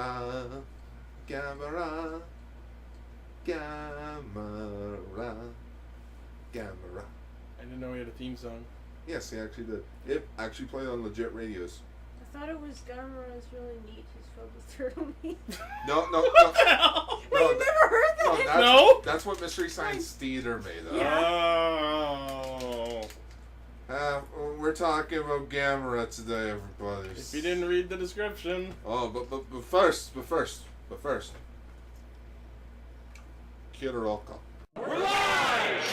Gamera, Gamera, Gamera, Gamera. I didn't know he had a theme song. Yes, he actually did. It actually played on legit radios. I thought it was Gamera is really neat. He's filled with turtle meat. No. What the hell? Wait, you never heard that? No. That's what Mystery Science Theater made up. Oh. We're talking about Gamera today, everybody. If you didn't read the description. Oh, but first. Kyuranger. We're live!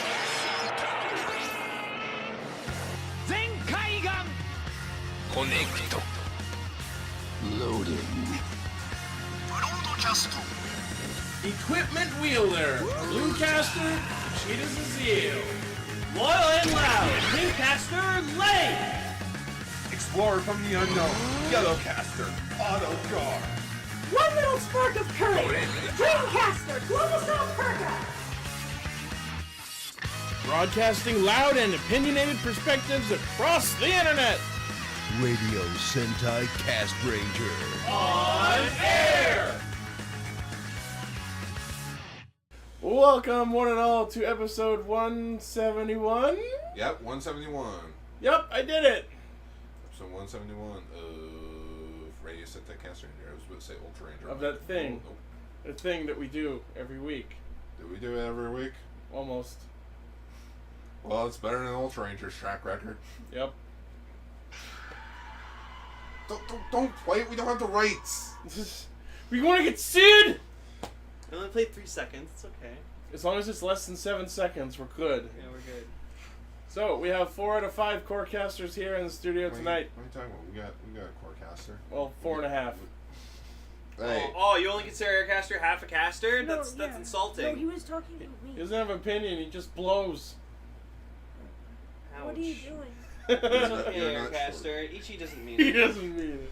Zenkaigan! Connect. Loading. Broadcast. Equipment wielder, Bluecaster, Cheetah's Zeal. Loyal and loud, Pinkcaster, Lane. Explorer from the unknown, Yellowcaster, Auto Car. One little spark of courage. Dreamcaster, Global Sound Perka. Broadcasting loud and opinionated perspectives across the internet. Radio Sentai Castranger. On air! Welcome, one and all, to episode 171. Yep, 171. Yep, I did it. Episode 171 of Radio Sentai Castranger. I was going to say Ultra Ranger. Of that thing. Oh. The thing that we do every week. Do we do it every week? Almost. Well, it's better than Ultra Ranger's track record. Yep. Don't play it. We don't have the rights. We want to get sued! I only played 3 seconds. It's okay. As long as it's less than 7 seconds, we're good. Yeah, we're good. So, we have 4 out of 5 core casters here in the studio tonight. What are you talking about? We got a core caster. Well, 4.5. Hey. Oh, you only consider a caster half a caster? No, That's yeah. insulting. No, he was talking to He me. doesn't have an opinion, he just blows. Ouch. What are you doing? It's You're okay, not Aircaster. Ichi doesn't mean He it. doesn't mean it.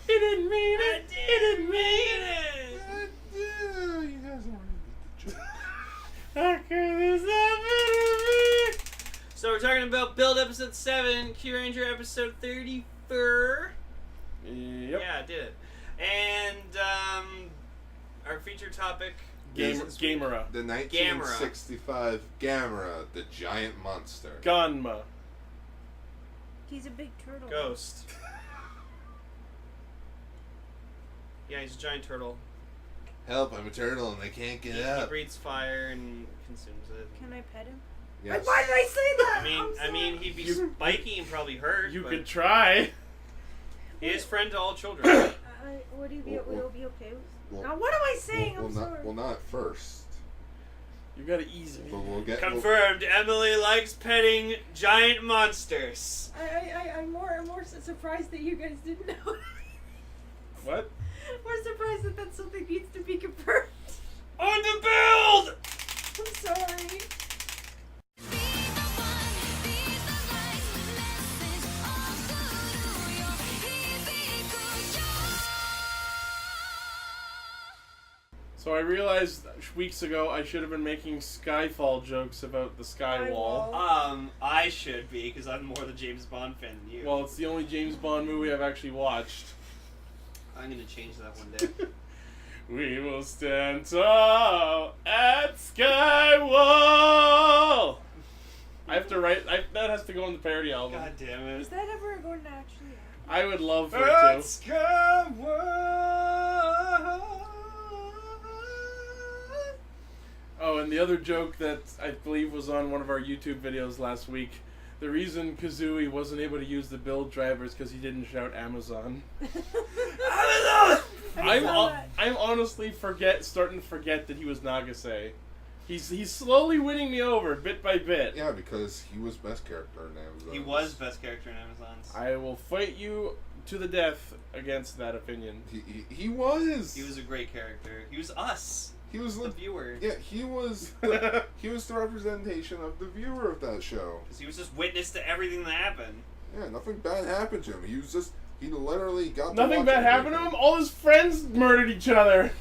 He didn't mean it. He didn't mean it. You guys don't really get the joke. How could this happen to So we're talking about Build Episode 7, Kyuranger Episode 34. me? Yep. Yeah, I did it. And our feature topic Gamera. The 1965 Gamera, the giant monster. Ganma. He's a big turtle. Ghost. Yeah, he's a giant turtle. Help, I'm a turtle and I can't get He up. breathes fire and consumes it. Can I pet him? Yes. Why did I say that? I mean, he'd be spiky and probably hurt. You but could try. he is friend to all children. Would he be? Well, Will be okay with? well, Now, what am I saying? I'm Not, sorry. well, not first. You gotta ease it. But we'll get. Confirmed. Emily likes petting giant monsters. I'm more surprised that you guys didn't know. What? More surprised that that's something needs to be confirmed. On the build! I'm sorry. So I realized weeks ago I should have been making Skyfall jokes about the sky wall. I should be, because I'm more the James Bond fan than you. Well, it's the only James Bond movie I've actually watched. I'm gonna change that one day. We will stand tall at Skywall. I have to write. That has to go on the parody album. God damn Is it. that ever going to actually happen? I would love for it to. Skyward. Oh, and the other joke that I believe was on one of our YouTube videos last week. The reason Kazooie wasn't able to use the build drivers because he didn't shout Amazon. Amazon! I'm honestly starting to forget that he was Nagase. He's slowly winning me over bit by bit. Yeah, because he was best character in Amazon. He was best character in Amazon's. I will fight you to the death against that opinion. He was. He was a great character. He was us. He was The viewer. Yeah, he was the representation of the viewer of that show. Because he was just witness to everything that happened. Yeah, nothing bad happened to him. He literally got. Nothing bad happened to him. All his friends murdered each other.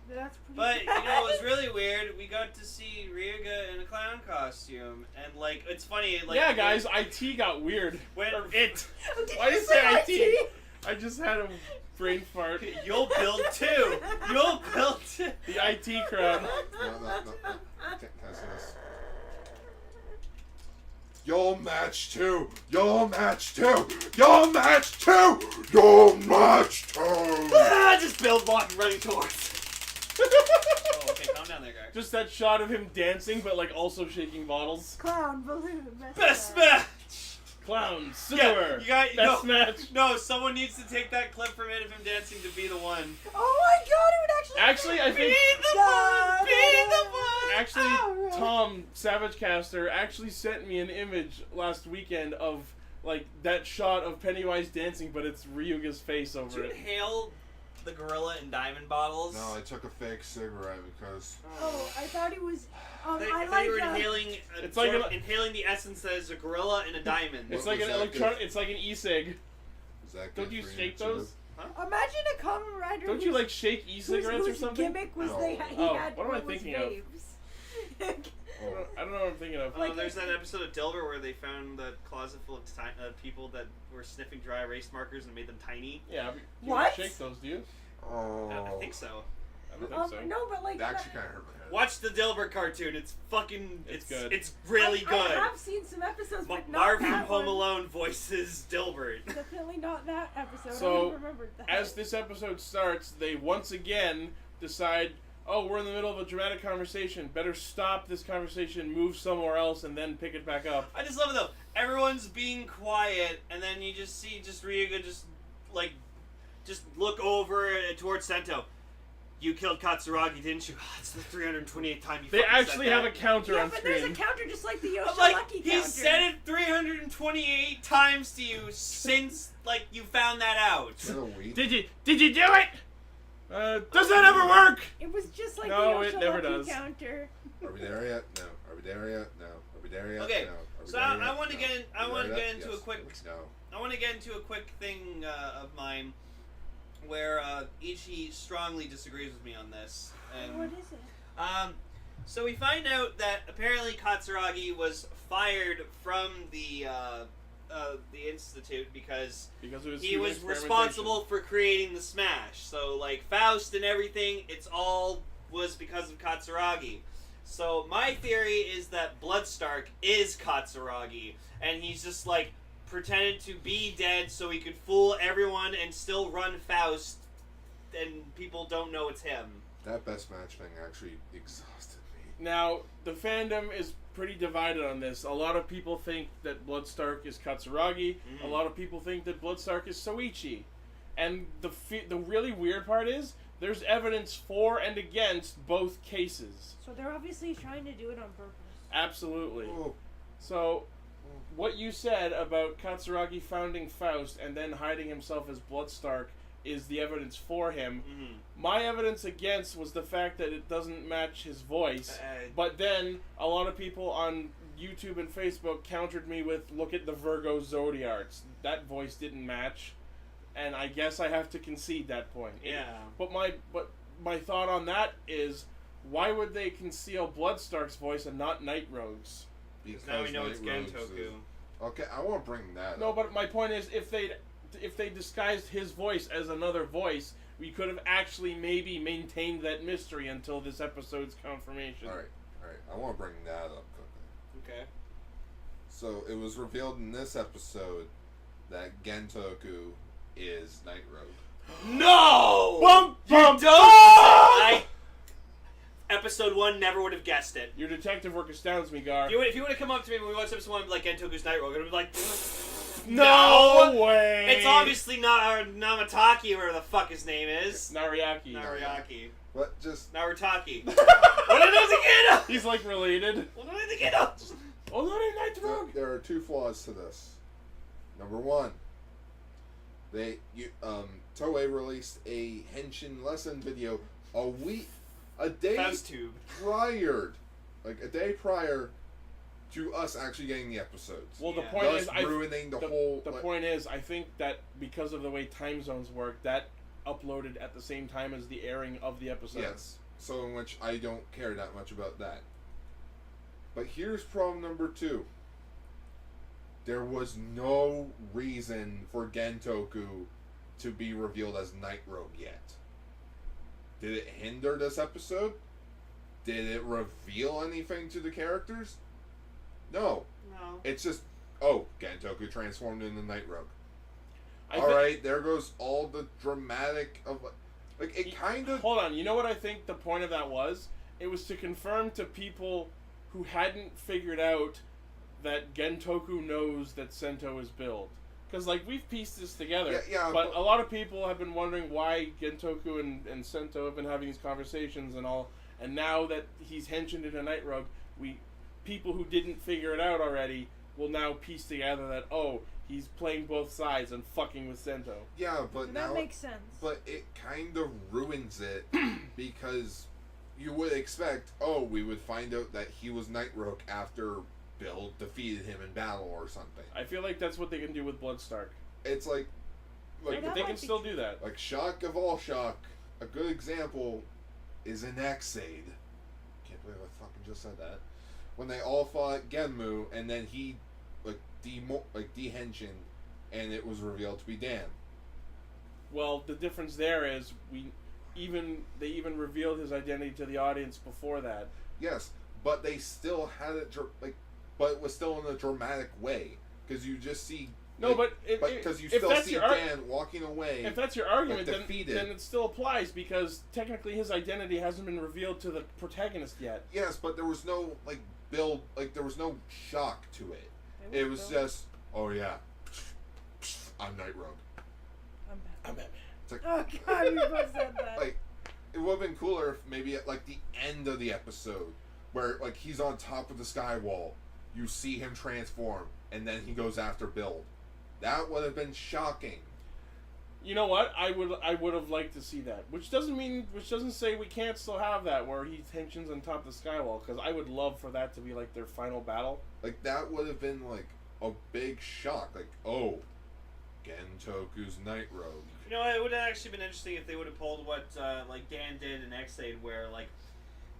That's pretty But, you bad. know, it was really weird. We got to see Ryuga in a clown costume. And, like, it's funny. Like, Yeah, guys, IT got weird. When Or it. Did Why you did you say IT? IT? I just had him. Brain fart. You'll build two. You'll build two. The IT crowd. No. Can I say this? You'll match two. You'll match two. You'll match two. You'll match two. Just build walking running towards. Oh, okay, calm down there, guy. Just that shot of him dancing, but like also shaking bottles. Clown balloon. Best match. Clown, sewer. Yeah, you got best match. No, someone needs to take that clip from it of him dancing to be the one. Oh my god, it would Actually, I think. Be the one. Actually, Tom Savage Caster actually sent me an image last weekend of like that shot of Pennywise dancing, but it's Ryuga's face Did over you it. inhale the gorilla in diamond bottles? No, I took a fake cigarette because. Oh, I thought it was. I I thought like. you were inhaling. It's like inhaling the essence that is a gorilla and a diamond. It's What like was an that electron. It's like an e-cig. Is that Don't good you for shake too? those? Imagine a Kamen Rider. Don't you like shake e-cigarettes or whose something? gimmick was No. he Oh, had what am I was thinking of? babes. I don't know what I'm thinking of. Like- There's that episode of Dilbert where they found the closet full of people that were sniffing dry erase markers and made them tiny. Yeah, but you What? don't shake those, do you? Oh. I think so. I don't think so. No, but like. It actually kind of hurt my head. Watch the Dilbert cartoon. It's fucking. It's good. It's really good. I have seen some episodes, but not Marv from that Home one. Alone voices Dilbert. Definitely not that episode. I So, don't remember that. As this episode starts, they once again decide, oh, we're in the middle of a dramatic conversation. Better stop this conversation, move somewhere else, and then pick it back up. I just love it though. Everyone's being quiet, and then you just see Ryuga just look over towards Sento. You killed Katsuragi, didn't you? It's the 328th time you They fucking actually said have that. a counter yeah, on but screen. there's a counter just like the Yoshi I'm like, Lucky he counter. said it 328 times to you since, like, you found that out. Is that a weed? Did you do it? Does that ever work? It was just like No, the it Yoshi never Lucky does. counter. Are we there yet? No. Are we there yet? No. Are we there yet? Okay, No. Are we so there I yet? want to No. get in, I Are we want to there get yet? into Yes. a quick No. I want to get into a quick thing of mine where Ichi strongly disagrees with me on this. And, What is it? So we find out that apparently Katsuragi was fired from the institute because Because it was he human was experimentation. responsible for creating the Smash. So like Faust and everything, it's all was because of Katsuragi. So my theory is that Bloodstark is Katsuragi, and he's just like pretended to be dead so he could fool everyone and still run Faust, and people don't know it's him. That best match thing actually exhausted me. Now, the fandom is pretty divided on this. A lot of people think that Bloodstark is Katsuragi. A lot of people think that Bloodstark is Soichi. And the really weird part is, there's evidence for and against both cases. So they're obviously trying to do it on purpose. Absolutely. Oh. So, what you said about Katsuragi founding Faust and then hiding himself as Bloodstark is the evidence for him. My evidence against was the fact that it doesn't match his voice. But then a lot of people on YouTube and Facebook countered me with, look at the Virgo Zodiarts. That voice didn't match. And I guess I have to concede that point. Yeah. But my thought on that is, why would they conceal Bloodstark's voice and not Night Rogue's? Because Now we know it's Night Rogues Gentoku. is- Okay, I won't bring that No, up. but my point is, if they disguised his voice as another voice, we could have actually maybe maintained that mystery until this episode's confirmation. Alright. I won't bring that up quickly. Okay. So, it was revealed in this episode that Gentoku is Night Rogue. No! Bum, You bum, don't! Episode 1 never would have guessed it. Your detective work astounds me, Gar. If you would have come up to me when we watched episode 1 and be like, Gentoku's Night Rogue, I would have been like, No way! It's obviously not Namataki, or whatever the fuck his name is. Nariaki. Nariaki. But just... Narataki. What He's like related. did I get? Oh, not a Night Rogue! There are two flaws to this. Number one, Toei released a henshin lesson video a day Faust tube. prior, a day prior to us actually getting the episodes. Well, the Yeah. point Thus is, ruining the the whole. point is, I think that because of the way time zones work, that uploaded at the same time as the airing of the episode. Yes. So in which I don't care that much about that. But here's problem number 2. There was no reason for Gentoku to be revealed as Night Rogue yet. Did it hinder this episode? Did it reveal anything to the characters? No. No. It's just, oh, Gentoku transformed into Night Rogue. Alright, there goes all the dramatic of... Like, it kind of... Hold on, you know what I think the point of that was? It was to confirm to people who hadn't figured out that Gentoku knows that Sento is Build. Because, like, we've pieced this together. Yeah, but a lot of people have been wondering why Gentoku and Sento have been having these conversations and all. And now that he's henshined into Night Rogue, people who didn't figure it out already will now piece together that, oh, he's playing both sides and fucking with Sento. Yeah, but that now... makes sense. But it kind of ruins it because you would expect, oh, we would find out that he was Night Rogue after Bill defeated him in battle or something. I feel like that's what they can do with Bloodstark. It's like That they might can be still true. do that. Like, shock of all shock, a good example is in Xaid. Can't believe I fucking just said that. When they all fought Genmu, and then he, de-henshined, and it was revealed to be Dan. Well, the difference there is they even revealed his identity to the audience before that. Yes, but they still had it, but it was still in a dramatic way. Because you just see... No, but but because you if still that's see your Dan walking away. If that's your argument, then defeated. it still applies because technically his identity hasn't been revealed to the protagonist yet. Yes, but there was no build. There was no shock to it. It was just, oh yeah, I'm Night Rogue. I'm Batman. It's like, Oh god, you both said that. like, it would have been cooler if maybe at the end of the episode, where he's on top of the sky wall, you see him transform, and then he goes after Build. That would have been shocking. You know what? I would have liked to see that. Which doesn't say we can't still have that where he tensions on top of the skywall. Because I would love for that to be their final battle. That would have been a big shock. Oh, Gentoku's Night Rogue. You know, it would have actually been interesting if they would have pulled what Dan did in Xaid, where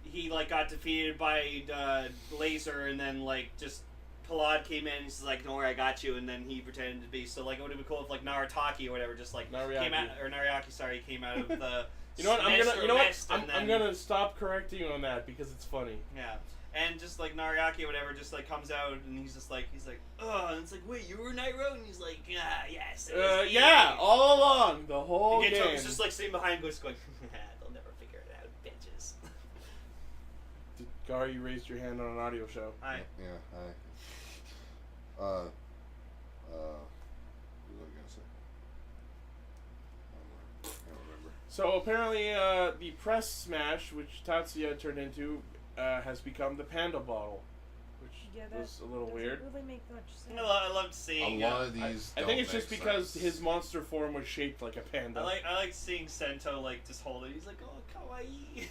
he got defeated by Laser, and then just Palad came in and he's like, "Don't worry, I got you," and then he pretended to be. So it would have been cool if Narataki or whatever just Nariaki. came out, or Nariaki, sorry, came out of the. You know what? I'm gonna gonna stop correcting you on that because it's funny. Yeah. And just Nariaki or whatever just comes out and he's like, oh, and it's like, wait, you were Night Rogue? And he's like, yes. It was me." Yeah, all along the whole and game. Gentoku's just sitting behind going, they'll never figure it out, bitches. Gar, you raised your hand on an audio show. Hi. Yeah, hi. What was I gonna say? I don't remember. So apparently, the press smash, which Tatsuya turned into, has become the panda bottle, which was a little weird. Doesn't really make much sense. I loved seeing. A lot of these. I think it's just don't make because sense. his monster form was shaped like a panda. I like seeing Sento just hold it. He's like, oh, kawaii.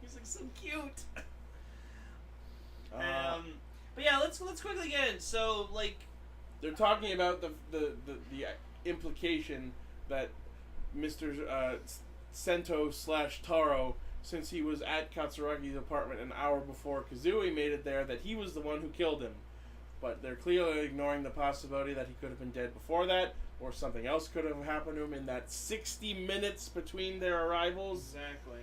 He's so cute. But yeah, let's quickly get in. So they're talking about the implication that Mr. Sento / Taro, since he was at Katsuragi's apartment an hour before Kazooie made it there, that he was the one who killed him. But they're clearly ignoring the possibility that he could have been dead before that, or something else could have happened to him in that 60 minutes between their arrivals. exactly.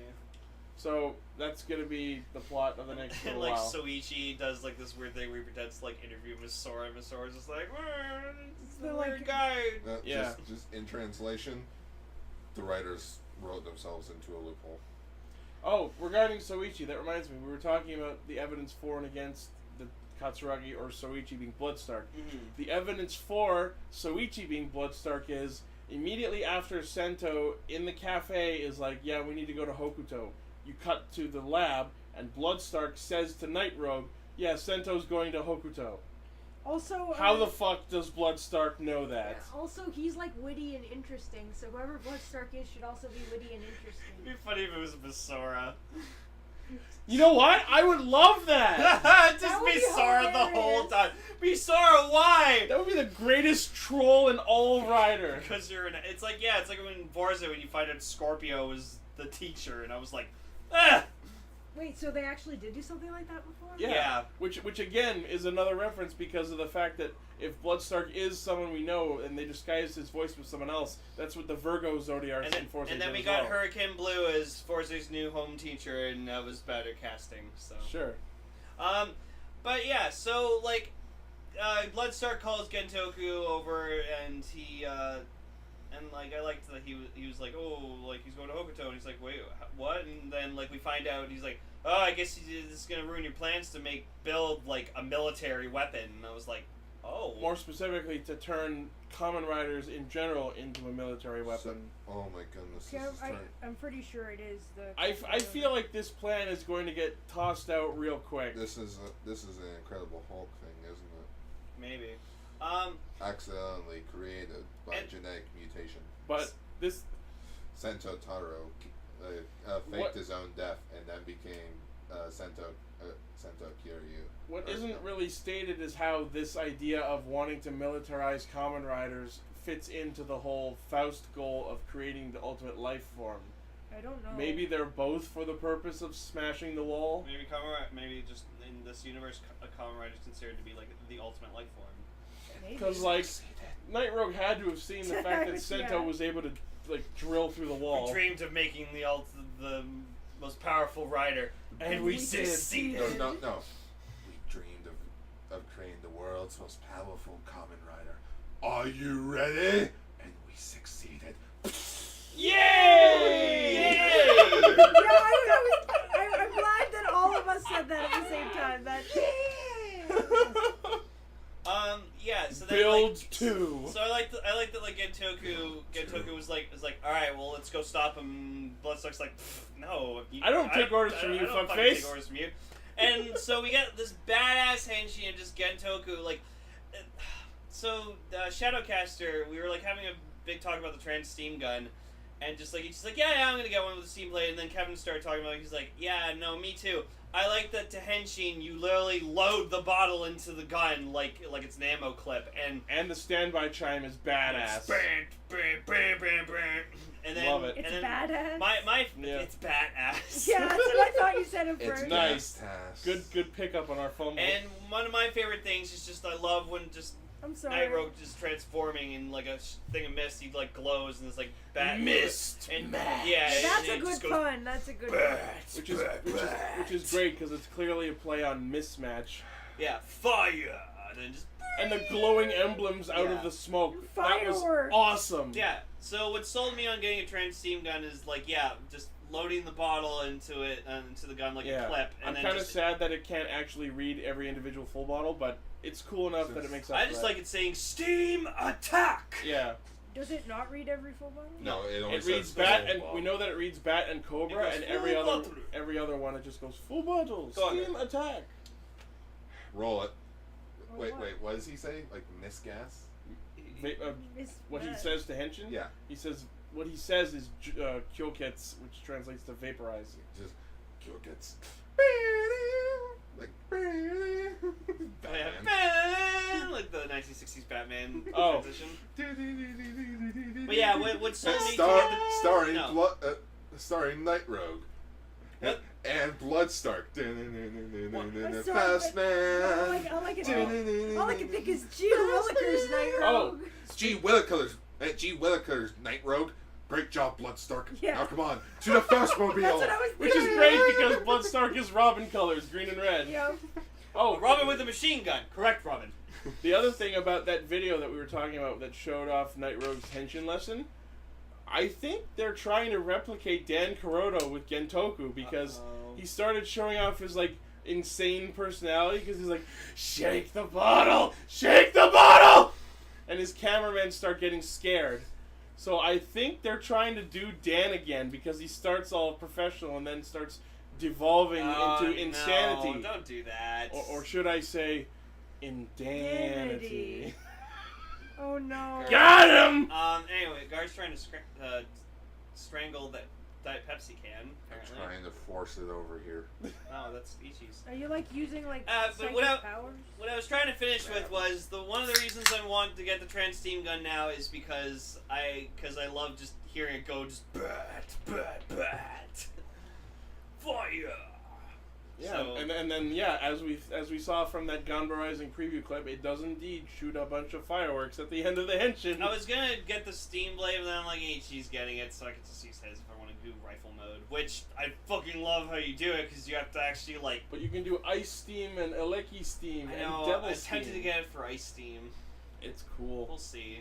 So that's gonna be the plot of the next And little while. Soichi does this weird thing where he pretends to interview Miss Sora, and Miss Sora's just like, it's the They're weird like- guy. Yeah. Just in translation, the writers wrote themselves into a loophole. Oh, regarding Soichi, that reminds me, we were talking about the evidence for and against the Katsuragi or Soichi being Bloodstark. Mm-hmm. The evidence for Soichi being Bloodstark is immediately after Sento in the cafe is like, yeah, we need to go to Hokuto. You cut to the lab, and Bloodstark says to Night Rogue, yeah, Sento's going to Hokuto. Also, How the fuck does Bloodstark know that? Also, he's witty and interesting, so whoever Bloodstark is should also be witty and interesting. It'd be funny if it was Miss Sora. You know what? I would love that! Just That would be be Sora the hilarious. whole time. Be Sora, why? That would be the greatest troll in all of Rider. Because it's like when Forza, when you find out Scorpio is the teacher, and I was like, Wait, so they actually did do something like that before? Yeah. Which again is another reference because of the fact that if Bloodstark is someone we know and they disguised his voice with someone else, that's what the Virgo Zodiac enforces. And then we got Hurricane Blue as Forza's new home teacher, and that was better casting. So sure. But yeah, so like, Bloodstark calls Gentoku over, and he and like I liked that he was like, oh, like he's going to Hokuto, and he's like, wait, what? And then like we find out he's like, oh, I guess this is gonna ruin your plans to build like a military weapon. And I was like, oh. More specifically, to turn Kamen Riders in general into a military weapon. Oh my goodness. Yeah, I'm pretty sure it is the. I feel like this plan is going to get tossed out real quick. This is an Incredible Hulk thing, isn't it? Maybe. Accidentally created by genetic mutation. But this Sento Taro faked his own death and then became Sento Kiryu. What isn't really stated is how this idea of wanting to militarize Kamen Riders fits into the whole Faust goal of creating the ultimate life form. I don't know. Maybe they're both for the purpose of smashing the wall. Maybe just in this universe, a Kamen Rider is considered to be like the ultimate life form. Because like Night Rogue had to have seen the fact that Sento was able to like drill through the wall. We dreamed of making the most powerful rider, and we succeeded. No. We dreamed of creating the world's most powerful Kamen Rider. Are you ready? And we succeeded. Yay! Yeah, I'm glad that all of us said that at the same time. Yeah. So then, Build like, 2. So I like that like Gentoku was like, all right, well, let's go stop him. Bloodstark's like, no. I don't take orders from you, fuckface. Take orders from you. And so we get this badass henshin and just Gentoku like. So Shadowcaster, we were like having a big talk about the trans steam gun, and just like he's just like, yeah, I'm gonna get one with a steam blade. And then Kevin started talking about it. He's like, yeah, no, me too. I like that to henshin you literally load the bottle into the gun like it's an ammo clip, and the standby chime is badass. And then, love it. It's and then badass. It's badass. Yeah, that's what I thought you said at first. It's nice. Fantastic. Good pickup on our phone. And one of my favorite things is just I love when just I'm sorry. Night Rogue just transforming in like a thing of mist. He like glows and it's like bat mist. And Yeah, that's a good pun. That's a good pun. Which is great because it's clearly a play on mismatch. Yeah, fire, and then just and the glowing emblems out of the smoke. That was Fireworks. awesome. Yeah. So what sold me on getting a trans steam gun is like just loading the bottle into it into the gun like a clip. And I'm kind of sad that it can't actually read every individual full bottle, but it's cool enough that it makes up I for just that. like it saying steam attack. Yeah. Does it not read every full bottle? No, it only It says reads bat, full and bottle. we know that it reads bat and cobra, It goes and full every other one it just goes full bottle, Go on steam attack. Roll it. Wait, what? what does he say? Like misgas? What he says to Henshin? Yeah. He says what he says is kyokets, which translates to vaporize. Just Kyokets. Like Batman. Like the 1960s Batman Oh. transition. But yeah, what sold me starring Night Rogue. What? And Bloodstark. I'm sorry, Fast man. All I can think is G. Willikers Night Rogue. G. Willikers, Night Rogue. Great job, Bloodstark. Yeah. Now come on, to the first mobile. That's what I was Which is thinking. great because Bloodstark is Robin colors, green and red. Yep. Oh, Robin with a machine gun. Correct, Robin. The other thing about that video that we were talking about that showed off Night Rogue's Henshin lesson, I think they're trying to replicate Dan Kuroto with Gentoku because he started showing off his like insane personality because he's like, shake the bottle, and his cameramen start getting scared. So I think they're trying to do Dan again because he starts all professional and then starts devolving into insanity. No, don't do that. Or should I say, indanity. Oh no. Got him! Anyway, Gar's trying to strangle that Diet Pepsi can. I'm Apparently. trying to force it over here. No, that's Ichi's. Are you like using like But psychic powers? What I was trying to finish with was one of the reasons I want to get the trans steam gun now is because I love just hearing it go just bat, fire. And then yeah, as we saw from that Ganba Rising preview clip, it does indeed shoot a bunch of fireworks at the end of the henshin. I was gonna get the steam blade, but then I'm like, she's getting it, so I can just use his if I want to do rifle mode. Which I fucking love how you do it, because you have to actually like. But you can do ice steam and eleki steam I know. and devil I was steam. tempted to get it for ice steam. It's cool. We'll see.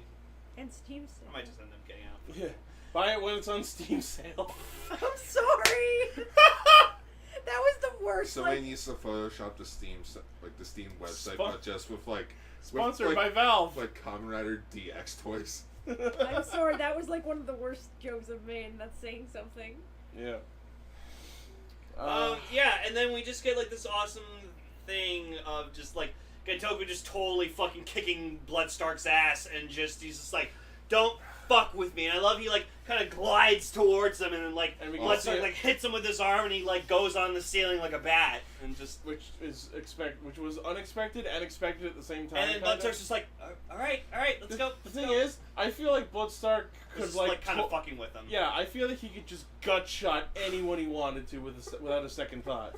And Steam Sale. I might just end up getting out. Yeah. Buy it when it's on Steam sale. I'm sorry. That was the worst. Somebody needs to Photoshop the Steam website, but just with like Sponsored with, by Valve. like Kamen Rider DX toys. I'm sorry. That was like one of the worst jokes I've made. And that's saying something. Yeah. Yeah, and then we just get like this awesome thing of just like Gentoku just totally fucking kicking Bloodstark's ass, and he's just like, don't fuck with me. And I love he like kind of glides towards him, and then like Bloodstark like hits him with his arm, and he like goes on the ceiling like a bat, and just which was unexpected and expected at the same time. And then Bloodstark's just like, all right, let's go. The thing is, I feel like Bloodstark could like kind of fucking with him. Yeah, I feel like he could just gut shot anyone he wanted to without a second thought.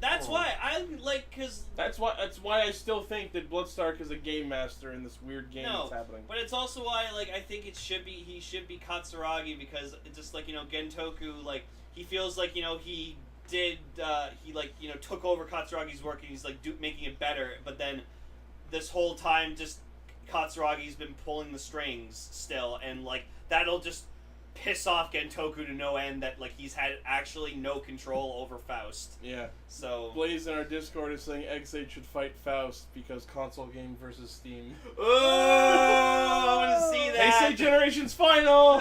That's why I like, cause that's why I still think that Bloodstark is a game master in this weird game that's happening. But it's also why like I think he should be Katsuragi, because it's just like, Gentoku, like he feels like he did he like took over Katsuragi's work, and he's like making it better, but then this whole time just Katsuragi's been pulling the strings still, and like that'll just piss off Gentoku to no end, that like he's had actually no control over Faust. Yeah. So Blaze in our Discord is saying Eggsaid should fight Faust because console game versus Steam. Oh, I want to see that. Eggsaid Generations final.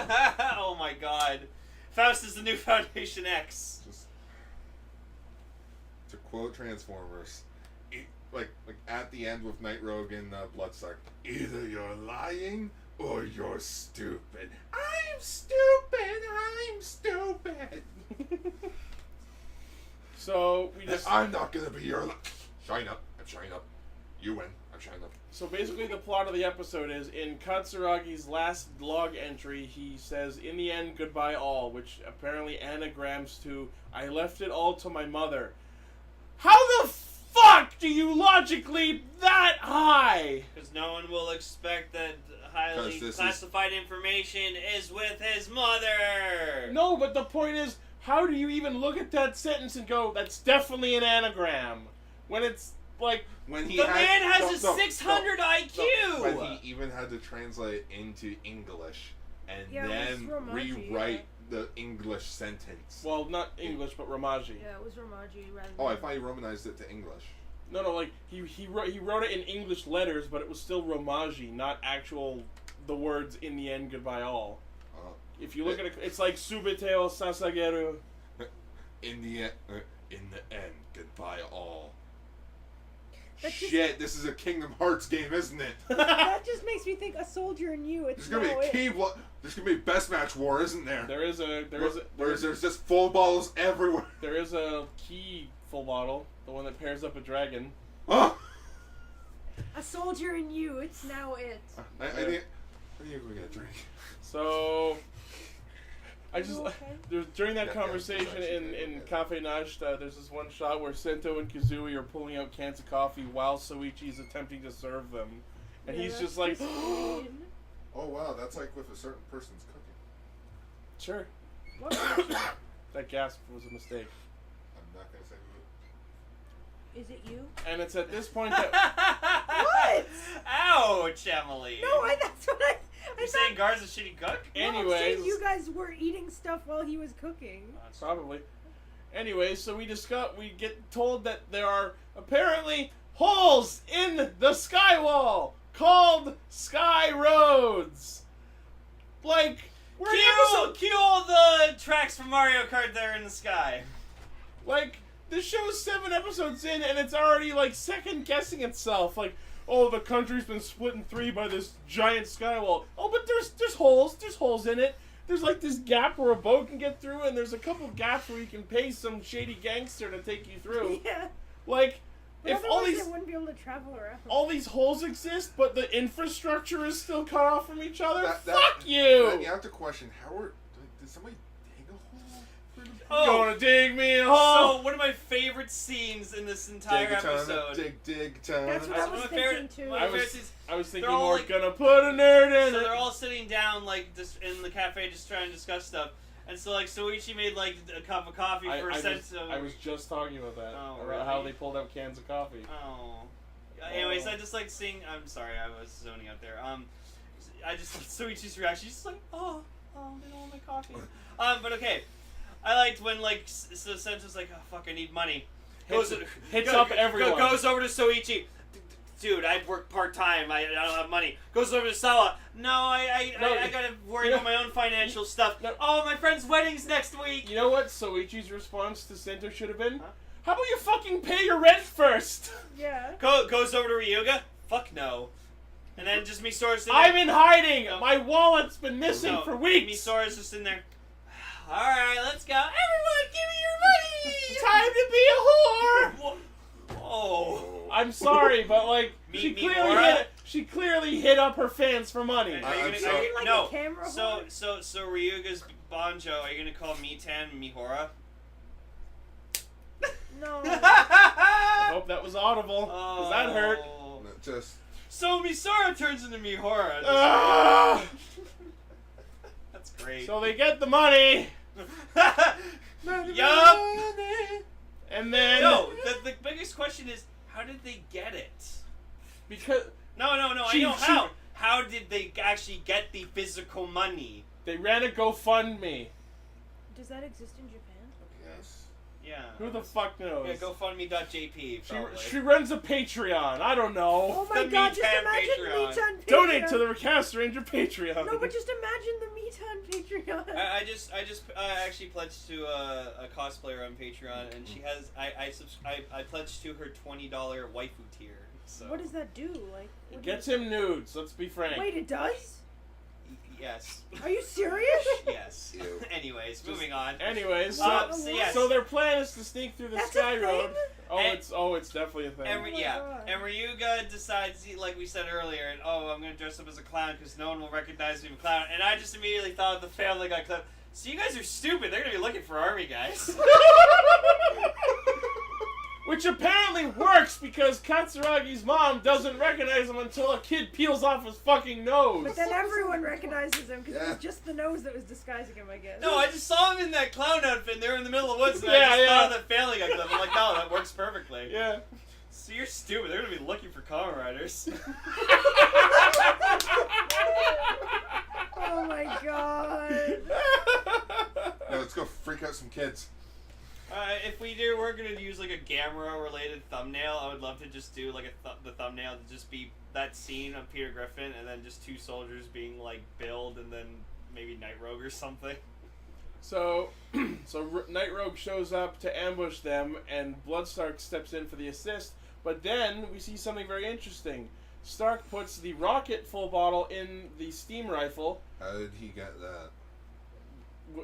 Oh my god, Faust is the new Foundation X. Just to quote Transformers, like at the end with Night Rogue and Bloodstark, either you're lying or you're stupid. I'm stupid. So we just. I'm not gonna be your. Shine up. I'm shine up. You win. I'm shine up. So basically, the plot of the episode is in Katsuragi's last log entry. He says, "In the end, goodbye all," which apparently anagrams to "I left it all to my mother." How the fuck do you logically that high? Because no one will expect that highly classified information is with his mother. No, but the point is, how do you even look at that sentence and go, "That's definitely an anagram," when it's like when the man has a 600 IQ. When he even had to translate into English and then rewrite the English sentence. Well, not English, but Romaji. Yeah, it was Romaji rather than... Oh, I thought he romanized it to English. No, like he wrote it in English letters, but it was still Romaji, not the words "in the end, goodbye all." If you look at it, it's like "Subeteo sasageru." In the end, goodbye all. That's Shit, this is a Kingdom Hearts game, isn't it? That just makes me think A Soldier in You. It's There's gonna be a key. There's gonna be a best match war, isn't there? There's just full bottles everywhere. There is a key full bottle, the one that pairs up a dragon. Oh! A Soldier in You. It's now it. I need to go get a drink. So, Okay? during that conversation in Cafe Nashita, there's this one shot where Sento and Kazooie are pulling out cans of coffee while Soichi is attempting to serve them, and he's just like, Oh wow, that's like with a certain person's cooking. "Sure." What? That gasp was a mistake. I'm not gonna say who. Is it you? And it's at this point that What? Ouch, Emily. No, that's what I You're saying Gar's a shitty cook? No, I'm anyways, saying you guys were eating stuff while he was cooking. probably. Anyways, so we get told that there are apparently holes in the skywall called Sky Roads. Like, Cue all the tracks from Mario Kart there in the sky. Like, the show's 7 episodes in, and it's already, like, second-guessing itself. Like, oh, the country's been split in 3 by this giant skywall. Oh, but there's holes. There's holes in it. There's, like, this gap where a boat can get through, and there's a couple gaps where you can pay some shady gangster to take you through. Yeah. Like, But if all otherwise these... they wouldn't be able to travel around. all these holes exist, but the infrastructure is still cut off from each other? Fuck you! Then you have to question, did somebody dig a hole? Oh, Gonna dig me a hole! so one of my favorite scenes in this entire episode. Dig time. That's what I was thinking too. I was thinking They're all more like- gonna put a nerd in So it. they're all sitting down, like, just in the cafe, just trying to discuss stuff. And so, like, Soichi made, like, a cup of coffee for Sento. I was just talking about that. Oh, about how really? they pulled out cans of coffee. Oh. Anyways, I just like seeing. I'm sorry, I was zoning out there. I just like Soichi's reaction. She's just like, oh, they don't want my coffee. But okay, I liked when like Sento's like, oh fuck, I need money. Hits up everyone. Goes over to Soichi. Dude, I work part time. I don't have money. Goes over to Sawa. No, I gotta worry about my own financial stuff. No. Oh, my friend's wedding's next week. You know what Soichi's response to Sento should have been? Huh? How about you fucking pay your rent first? Yeah. Goes over to Ryuga. Fuck no. And then just Misora's sitting I'm there. in hiding. No. My wallet's been missing No, for weeks. Misora's just in there. All right, let's go. Everyone, give me your money. Time to be a whore. Oh. I'm sorry, but like Meet Mihora? she clearly hit up her fans for money. Are you I'm gonna, sorry. are you, Like no. a camera So whore? Ryuga's Banjo. Are you gonna call Mitan Mihora? No. I hope that was audible. Cause that hurt. Oh. No, just So Misora turns into Mihora. Ah! That's great. So they get the money, Yup. and then No, the biggest question is, how did they get it? because No, I know how. How did they actually get the physical money? they ran a GoFundMe. Does that exist in Japan? yes. Yeah. Who the fuck knows? Yeah, GoFundMe.jp. Probably. She runs a Patreon. I don't know. Oh my The god, just Meatan imagine Patreon. Meatan Patreon. Donate to the Castranger Patreon. No, but just imagine the Meatan Patreon. I just actually pledged to a cosplayer on Patreon, and she has I pledged to her $20 waifu tier. So What does that do? Like, It what gets do him nudes. Let's be frank. Wait, it does? yes, Are you serious? yes. Ew. Anyways, moving on. Anyways, So yes. so their plan is to sneak through the That's Sky a Road. thing? It's definitely a thing. And Oh my yeah, God. and Ryuga decides, like we said earlier, and I'm gonna dress up as a clown because no one will recognize me as a clown. And I just immediately thought of the Family Guy clip. So you guys are stupid. They're gonna be looking for army guys. Which apparently works because Katsuragi's mom doesn't recognize him until a kid peels off his fucking nose. But then everyone recognizes him because it Yeah. was just the nose that was disguising him, I guess. No, I just saw him in that clown outfit. And they were in the middle of the woods, and Yeah, I just thought yeah. of that Family Guy clip. I'm like, no, that works perfectly. Yeah. So you're stupid. They're gonna be looking for Kamen Riders. Oh my god. No, let's go freak out some kids. If we're gonna use like a Gamera related thumbnail, I would love to just do like the thumbnail to just be that scene of Peter Griffin and then just two soldiers being like Billed and then maybe Night Rogue or something. So Night Rogue shows up to ambush them, and Bloodstark steps in for the assist. But then we see something very interesting. Stark puts the rocket full bottle in the steam rifle. How did he get that?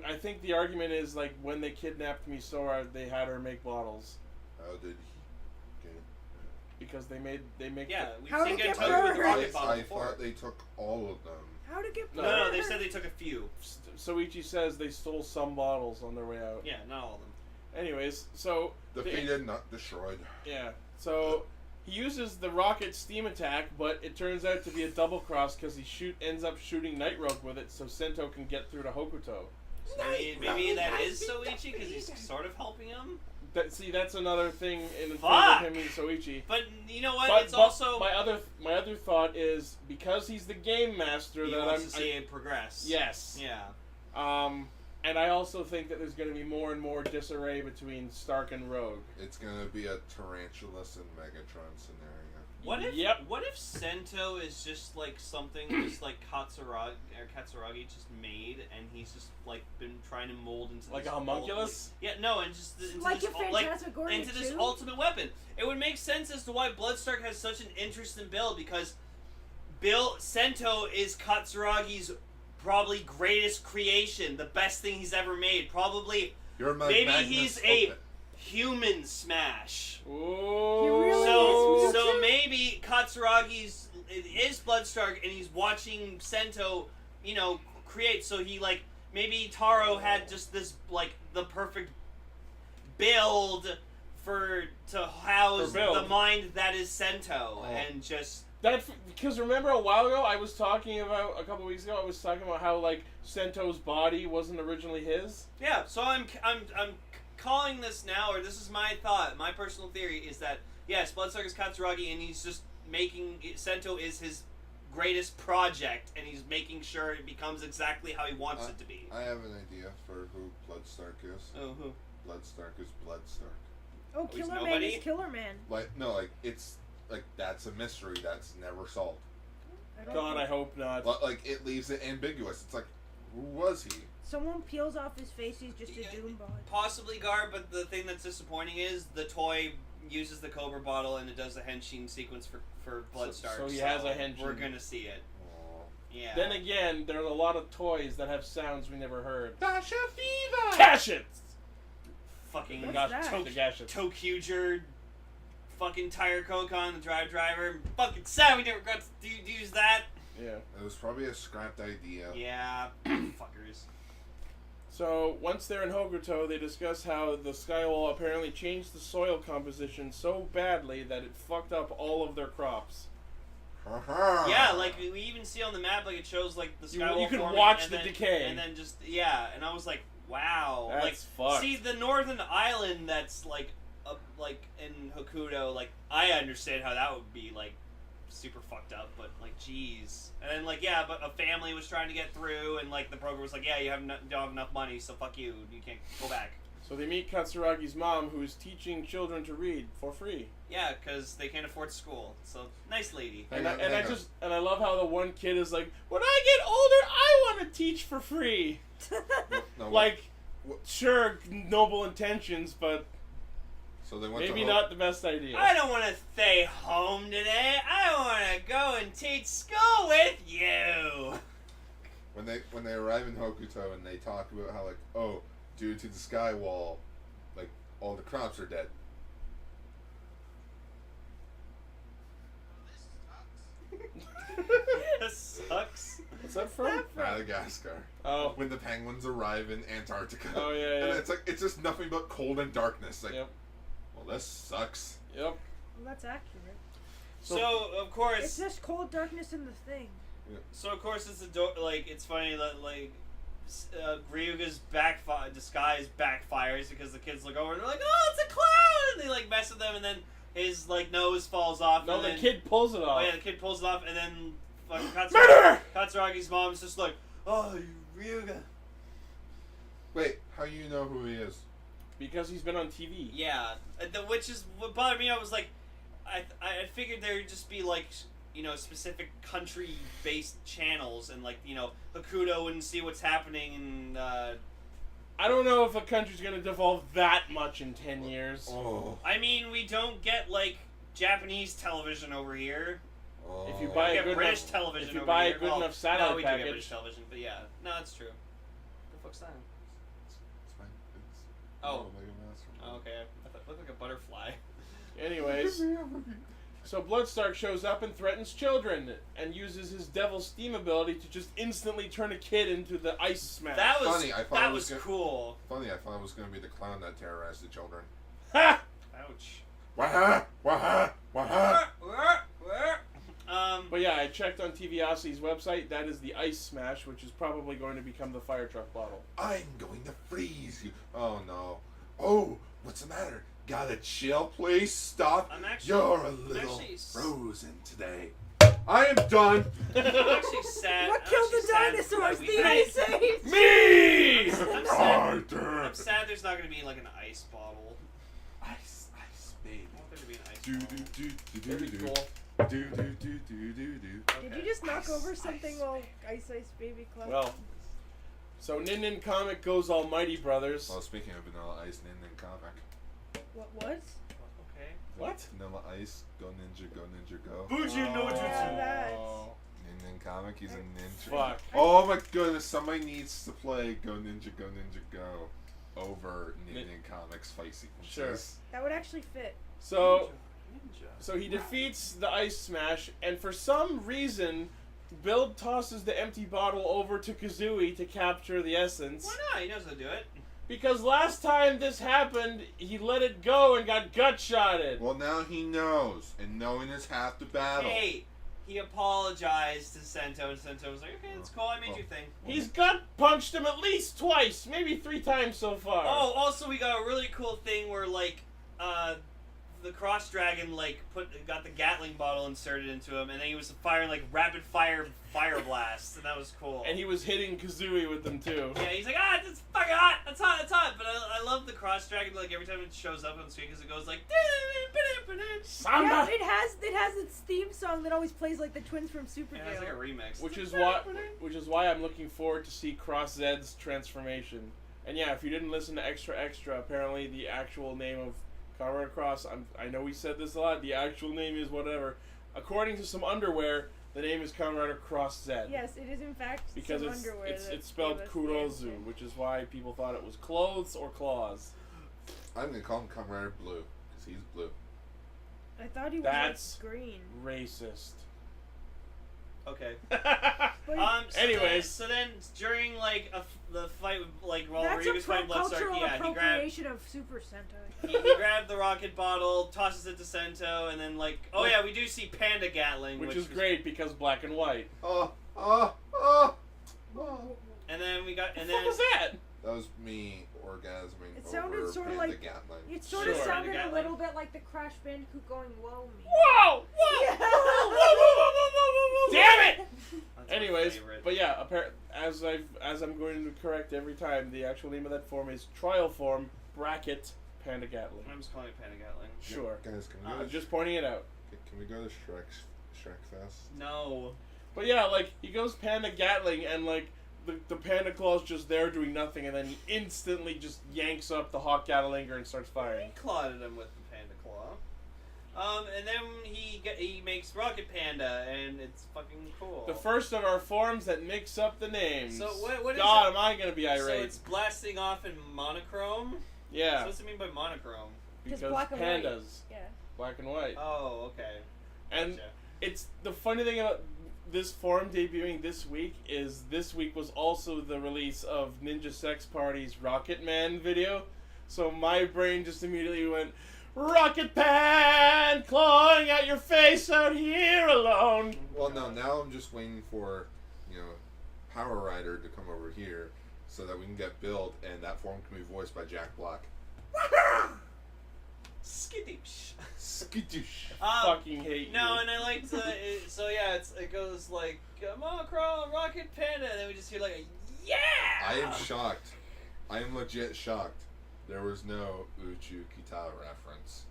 I think the argument is like when they kidnapped Misora, they had her make bottles How did he get it? because they make Yeah, we've How seen to get get told with the burned? rocket bottle I before. thought they took all of them. How to get No, they said they took a few. Soichi says they stole some bottles on their way out. Yeah, not all of them. Anyways, so Defeated, not destroyed. yeah, so he uses the rocket steam attack, but it turns out to be a double cross because he ends up shooting Night Rogue with it, so Sento can get through to Hokuto. So maybe that is Soichi because he's sort of helping him. That's another thing in favor Fuck! of him and Soichi. But you know what? But, it's but also my other thought is because he's the game master he that wants I'm to see it progress. yes. Yeah. And I also think that there's going to be more and more disarray between Stark and Rogue. It's gonna be a Tarantulas and Megatron scenario. What if Yep. What if Sento is just like something just like Katsuragi just made, and he's just like been trying to mold into Like this a homunculus? and just into Like this, a like Phantasmagoria into this too? ultimate weapon. It would make sense as to why Bloodstark has such an interest in Bill because Sento is Katsuragi's probably greatest creation, the best thing he's ever made. Probably You're my maybe Magnus he's a Opus. human smash. Ooh. He really is. So maybe Katsuragi's is Bloodstark, and he's watching Sento, create. So he maybe Taro had just this the perfect build to house For build. the mind that is Sento, and just That because remember a while ago a couple weeks ago I was talking about how like Sento's body wasn't originally his. yeah. So I'm calling this now, or this is my thought. My personal theory is that yes, Bloodstark is Katsuragi, and he's just making Sento is his greatest project, and he's making sure it becomes exactly how he wants it to be. I have an idea for who Bloodstark is. Oh, who? Bloodstark is Bloodstark. Oh, he's Killer Man nobody? is Killer Man. It's like that's a mystery that's never solved. God, I hope not. Like it leaves it ambiguous. It's like, who was he? Someone peels off his face, he's just a Doom bot. Possibly Gar, but the thing that's disappointing is the toy uses the Cobra bottle and it does the henshin sequence for Bloodstark. So he has a henshin. We're gonna see it. Yeah. Then again, there's a lot of toys that have sounds we never heard. Dasha Fever! Cash it! Fucking What's Gosh, that? the gashes. Tokuger, fucking Tire Kokon, the driver. Fucking sad we never got to use that. Yeah. It was probably a scrapped idea. Yeah, fuckers. So, once they're in Hokuto, they discuss how the Skywall apparently changed the soil composition so badly that it fucked up all of their crops. Yeah, like we even see on the map, like it shows like the Skywall You can forming, watch and the then, decay. and then just and I was like, wow, That's like fucked. see the northern island that's like in Hokuto, like I understand how that would be like super fucked up, but like jeez, and then like but a family was trying to get through, and like the broker was like, yeah, you don't have enough money, so fuck you can't go back. So they meet Katsuragi's mom, who's teaching children to read for free. Yeah, because they can't afford school. So nice lady. And I love how the one kid is like, when I get older, I want to teach for free. No, Like, sure, noble intentions, but so they went maybe to not the best idea. I don't want to stay home today. I want to go and teach school with you. When they arrive in Hokuto and they talk about how like, oh, due to the sky wall, like all the crops are dead. This sucks. What's that from? Madagascar. Oh. When the penguins arrive in Antarctica. Oh, yeah. And it's like it's just nothing but cold and darkness. Like, Yep. well, this sucks. Yep. Well, that's accurate. So of course, It's just cold darkness in the thing. so of course it's it's funny that like Ryuga's disguise backfires because the kids look over and they're like, oh, it's a clown, and they like mess with them, and then his like nose falls off. No, and the then, kid pulls it Oh off. yeah, the kid pulls it off, and then fucking Murder! Katsuragi's mom's just like, oh, Ryuga. Wait, how you know who he is? Because he's been on TV. Yeah, which is what bothered me. I was like, I figured there'd just be like, you know, specific country-based channels, and like, you know, Hokuto wouldn't see what's happening, and I don't know if a country's gonna devolve that much in 10 years. Oh. I mean, we don't get like Japanese television over here. Oh. If you buy We a get good British enough, television. if you over buy here. a good Well, enough satellite no, we do package. get British television, but yeah, no, that's true. The fuck's that? It's fine. It's Oh. Mega Master. Oh, okay, I thought it looked like a butterfly. Anyways, so Bloodstark shows up and threatens children, and uses his devil steam ability to just instantly turn a kid into the ice smash. That was Funny, I thought that it was was good. cool. Funny, I thought it was going to be the clown that terrorized the children. Ha! Ouch. Waha! Waha! Waha! But yeah, I checked on TVosity's website. That is the ice smash, which is probably going to become the fire truck bottle. I'm going to freeze you. Oh no. Oh, what's the matter? Gotta chill, please. Stop. I'm actually- You're a I'm little actually frozen today. I am done. I'm actually sad. What I'm killed actually the sad dinosaurs? that The we- Ice Age! Me! I'm sad. Harder. I'm sad there's not gonna be like an ice bottle. Ice, baby. I want there to be an ice Do bottle. do do do That'd do be do. cool. Do do do do do do. Did you just knock over something while Ice Baby clapped? Well, so Nin Comic goes Almighty Brothers. Well, speaking of Vanilla Ice, Nin comic. What was? Okay. What? Vanilla Ice, go ninja, go. Fuji no Yeah, jutsu. Oh, Nin comic, he's a ninja. fuck. Oh my goodness, somebody needs to play Go Ninja, Go over Nin Comics fight sequences. Sure. That would actually fit. So Ninja. he defeats the ice smash, and for some reason, Build tosses the empty bottle over to Kazooie to capture the essence. Why not? He knows how to do it. Because last time this happened, he let it go and got gut-shotted. Well, now he knows, and knowing is half the battle. Hey, he apologized to Sento, and Sento was like, okay, that's cool, I made your thing. He's gut-punched him at least twice, maybe 3 times so far. Oh, also we got a really cool thing where, like, the Cross Dragon, like, got the Gatling bottle inserted into him, and then he was firing, like, rapid fire blasts, and that was cool. And he was hitting Kazooie with them, too. Yeah, he's like, it's fucking hot, it's hot, but I love the Cross Dragon, like, every time it shows up on the screen, because it goes, like, Samba! Yeah, it has its theme song that always plays like the twins from Super yeah, it's like a remix. Which is why I'm looking forward to see Cross Zed's transformation. And yeah, if you didn't listen to Extra Extra, apparently the actual name of Kamen Rider Cross, I know we said this a lot, the actual name is whatever. According to some underwear, the name is Kamen Rider Cross Zed. Yes, it is in fact Because some it's underwear it's spelled gave us Kurozu, the answer. which is why people thought it was clothes or claws. I'm going to call him Kamen Rider Blue, because he's blue. I thought he was That's like green. Racist. Okay. But Anyways. So then during, like, the fight with, like, while that's Ryuga a was fighting Bloodstark, cultural yeah, he grabbed... appropriation of Super Sentai. He grabbed the rocket bottle, tosses it to Sento, and then, like, oh yeah, we do see Panda Gatling, Which is was great because black and white. And then we got, and What then was that? That was me orgasming It over sounded sort of Panda like Gatling. it sort of Sure. sounded a Gatling. little bit like the Crash Bandicoot going "Whoa me." Whoa! Whoa! Yeah. Whoa! Whoa! Whoa! Damn it! that's my Anyways, favorite. but yeah, as I'm going to correct every time, the actual name of that form is Trial Form bracket Panda Gatling. I'm just calling it Panda Gatling. Sure. Guys, can we go I'm to just pointing it out. Can we go to Shrek Fest? No. But yeah, like he goes Panda Gatling and like the Panda Claw's just there doing nothing, and then he instantly just yanks up the Hawk Gatlinger and starts firing. He clawed him with the Panda Claw. And then he makes Rocket Panda, and it's fucking cool. The first of our forms that mix up the names. So what is God, it? am I gonna be So irate? it's blasting off in monochrome? Yeah, So what's it mean by monochrome? because black and white. pandas, Yeah. black and white. Oh, okay. And Gotcha. it's the funny thing about this form debuting this week is this week was also the release of Ninja Sex Party's RocketMan video. So my brain just immediately went, RocketPan clawing at your face out here alone. Well, no, now I'm just waiting for, Power Rider to come over here so that we can get built, and that form can be voiced by Jack Black. Skitoosh. Skitoosh. Fucking hate you. No, and I like to. So yeah, it goes like monochrome, Rocket Panda, and then we just hear like a yeah. I am shocked. I am legit shocked. There was no Uchuu Kita reference.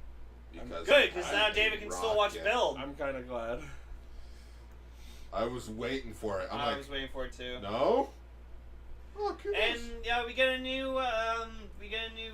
Good, because I now did David can still rock watch it. Build. I'm kind of glad. I was waiting for it. I'm I like, was waiting for it too. no. Oh, And yeah, we get a new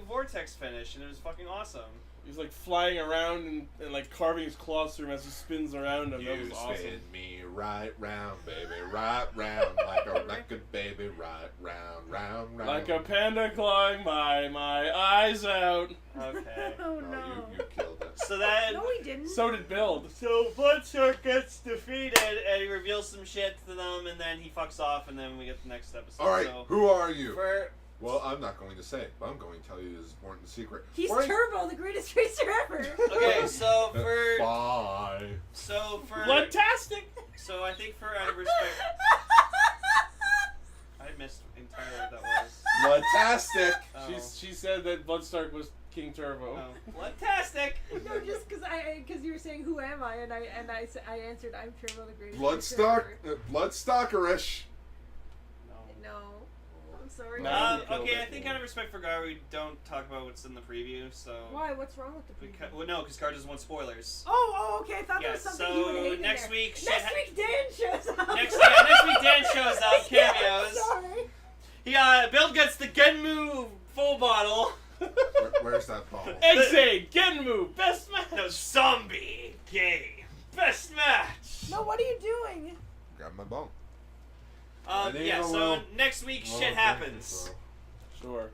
Vortex finish, and it was fucking awesome. He's like flying around and like carving his claws through him as he spins around him. That You was awesome. spin me right round, baby, right round, like a record, baby, right round, round, round. Like a panda clawing my eyes out. Okay. Oh No, no. you killed it. So then, No, he didn't. So did Build. so Bloodstark gets defeated, and he reveals some shit to them, and then he fucks off, and then we get the next episode. All right, So who are you? for Well, I'm not going to say it, but I'm going to tell you this important secret. He's Right- Turbo, the greatest racer ever. okay, so for Bye. Bloodtastic. so I think for out of respect, I missed entirely what that was. Bloodtastic. Oh. She said that Bloodstark was King Turbo. Oh, fantastic! No, just because you were saying who am I, and I answered I'm Turbo, the greatest Bloodstock. racer ever. Bloodstockerish. No. No, I'm sorry. No. you killed Okay, it. I think out of respect for Gar, we don't talk about what's in the preview. So Why? What's wrong with the preview? well, no, because Gar doesn't want spoilers. Oh, okay. I thought there Yeah, was something so you would hate in next there. week, shit Next week Dan shows up. Next week Dan shows up, Yeah, cameos. sorry. Bill gets the Genmu full bottle. Where's that bottle? Exade, Genmu, best match. No, zombie game best match. No, what are you doing? Grab my bone. Yeah. So next week, shit happens. Sure.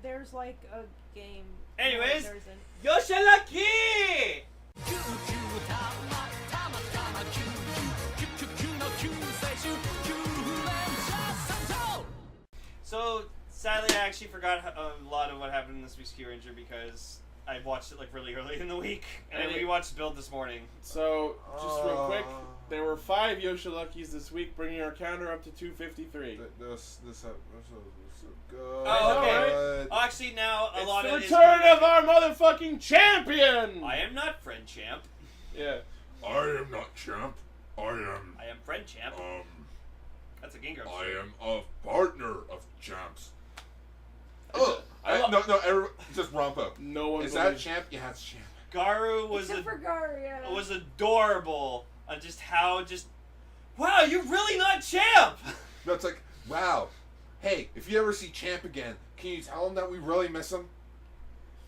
There's like a game. Anyways. No, there isn't. Yoshalaki! So Sadly, I actually forgot a lot of what happened in this week's Kyuranger because I watched it like really early in the week, and I rewatched Build this morning. So, just real quick, there were 5 Yoshiluckys this week, bringing our counter up to 253. This episode was so good. Oh, okay. Good. Actually, now a It's lot the of return of our motherfucking champion! I am not friend champ. Yeah. I am not champ. I am friend champ. That's a Gingo. I am a partner of champs. No, everyone, just Rompo. No one Is that champ? Yeah, it's champ. Garu was Except for Garu, yeah. was adorable on just how wow, you're really not champ. No, it's like, wow. Hey, if you ever see Champ again, can you tell him that we really miss him?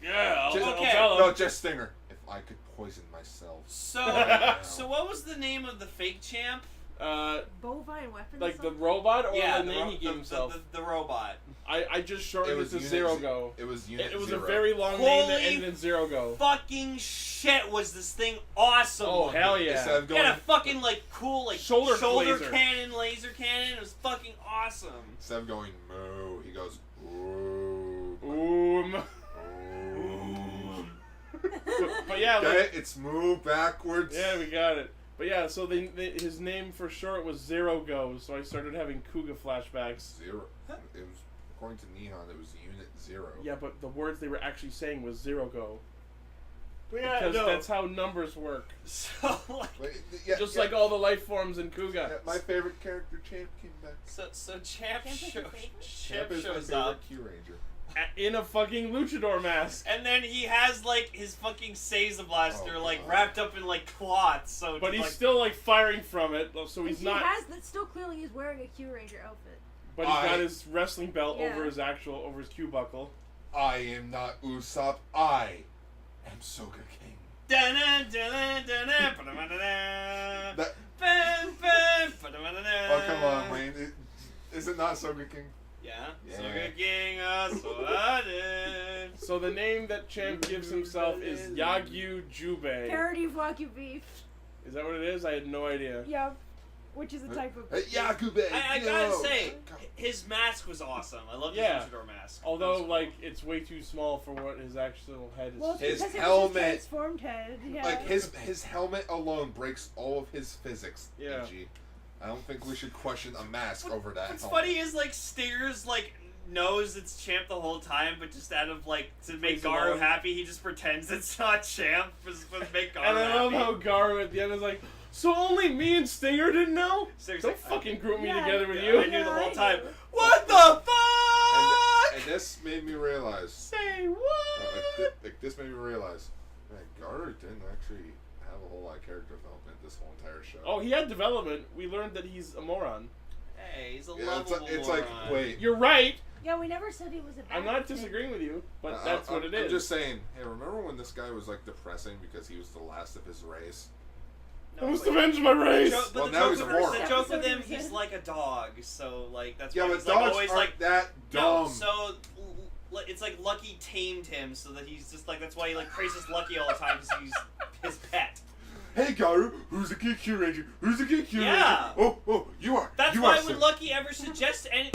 Yeah, I'll Okay. tell him. No, just Stinger. If I could poison myself. So what was the name of the fake champ? Bovine weapons. Like the robot, or Yeah, the name he gave himself? The robot. I just shortened it to Zero Go. It was Unit It was Zero. a very long name that Holy ended in Zero Go. Fucking shit, was this thing awesome? Oh, looking. hell yeah. Instead of It going, had a fucking like cool like Shoulder laser. cannon, laser cannon. It was fucking awesome. instead of going moo, he goes ooh. But yeah, Get like, it? It's moo backwards. yeah, we got it. But yeah, so his name for short was Zero Go, so I started having Kuga flashbacks. Zero. It was according to Nihon. It was Unit Zero. Yeah, but the words they were actually saying was Zero Go. Yeah, Because no. that's how numbers work. So like, Yeah, Just yeah. like all the life forms in Kuga. Yeah, my favorite character, Champ, came back. so Champ Champ is your favorite? Champ is my shows favorite up. Kyuranger. In a fucking luchador mask. And then he has like his fucking Seiza blaster Oh, like God. wrapped up in like cloth, so But he's like, still like firing from it, so And he's he not. has that. Still clearly, he's wearing a Kyuranger outfit. But he's got his wrestling belt Yeah. over his Q buckle. I am not Usopp. I am Soga King. That, That, oh, come on, Wayne. Is it not Soga King? Yeah. Yeah. Soga King Asoraden. So the name that Champ gives himself is Yagyuu Juubei. Parody of Wagyu beef. Is that what it is? I had no idea. Yep. Which is a type of. Hey, Yakube! I gotta say, his mask was awesome. I love Yeah. his luchador mask. Although, like, it's way too small for what his actual head is. Well, it's His because helmet- It was a transformed head. Yeah. Like, his helmet alone breaks all of his physics. Yeah. EG. I don't think we should question a mask over that What's helmet. funny is like Stinger's like knows it's Champ the whole time, but just out of like to make Plays Garu along. happy, he just pretends it's not Champ to make Garu And I love happy. how Garu at the end is like, so only me and Stinger didn't know? Stinger's Don't like, fucking group me Yeah, together with yeah, you. I knew the Yeah, whole I time. knew. What the fuck? And this made me realize. Say what? This made me realize. Man, Garu didn't actually have a whole lot of character development this whole entire show. Oh, he had development. We learned that he's a moron. Hey, he's a Yeah, lovable it's like, moron. wait. You're right. Yeah, we never said he was a bad I'm not thing. disagreeing with you, but I- that's what I'm it is. just saying. Hey, remember when this guy was like depressing because he was the last of his race? I must but- avenge my race. But Well, the now joke he's a with- moron. The joke with him, Episode he's like a dog, so like that's Yeah, why but he's like dogs always aren't like that dumb. no. So it's like Lucky tamed him, so that he's just like that's why he like praises Lucky all the time because he's his pet. Hey, Garu, who's the good Kyuranger? Who's the good Kyuranger? Yeah. Oh, you are. That's you why are when sick. Lucky ever suggests any.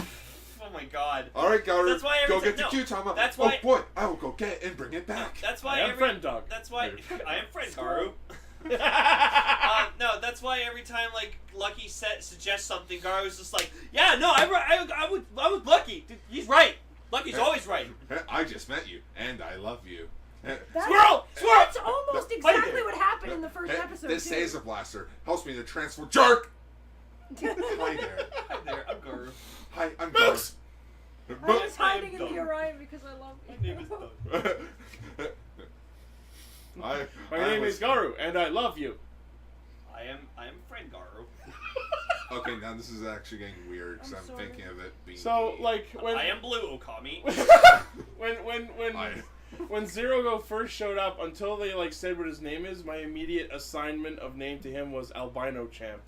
Oh my god. All right, Garu. That's why every go time- get the no, Q-Tama. that's why- Oh boy, I will go get it and bring it back. That's I why am friend dog. That's why I am friend Garu. I No, that's why every time like Lucky suggests something, Garu's just like, yeah, no, I would Lucky. Dude, he's right. Lucky's always right. I just met you, and I love you. Squirrel! That's almost Right exactly there. what happened in the first Hey, episode. this too. Seiza blaster helps me to transfer. Jerk. Hi there. Hi there, I'm Garu. Hi, I'm Mooks! I was I am hiding in the dumb. Orion because I love My you. name is Doug. My name is Garu, and I love you. I am friend Garu. Okay, now this is actually getting weird because I'm I'm sorry. thinking of it being. So, me. like, when I am Blue Okami. I- when Zero Go first showed up, until they like said what his name is, my immediate assignment of name to him was Albino Champ.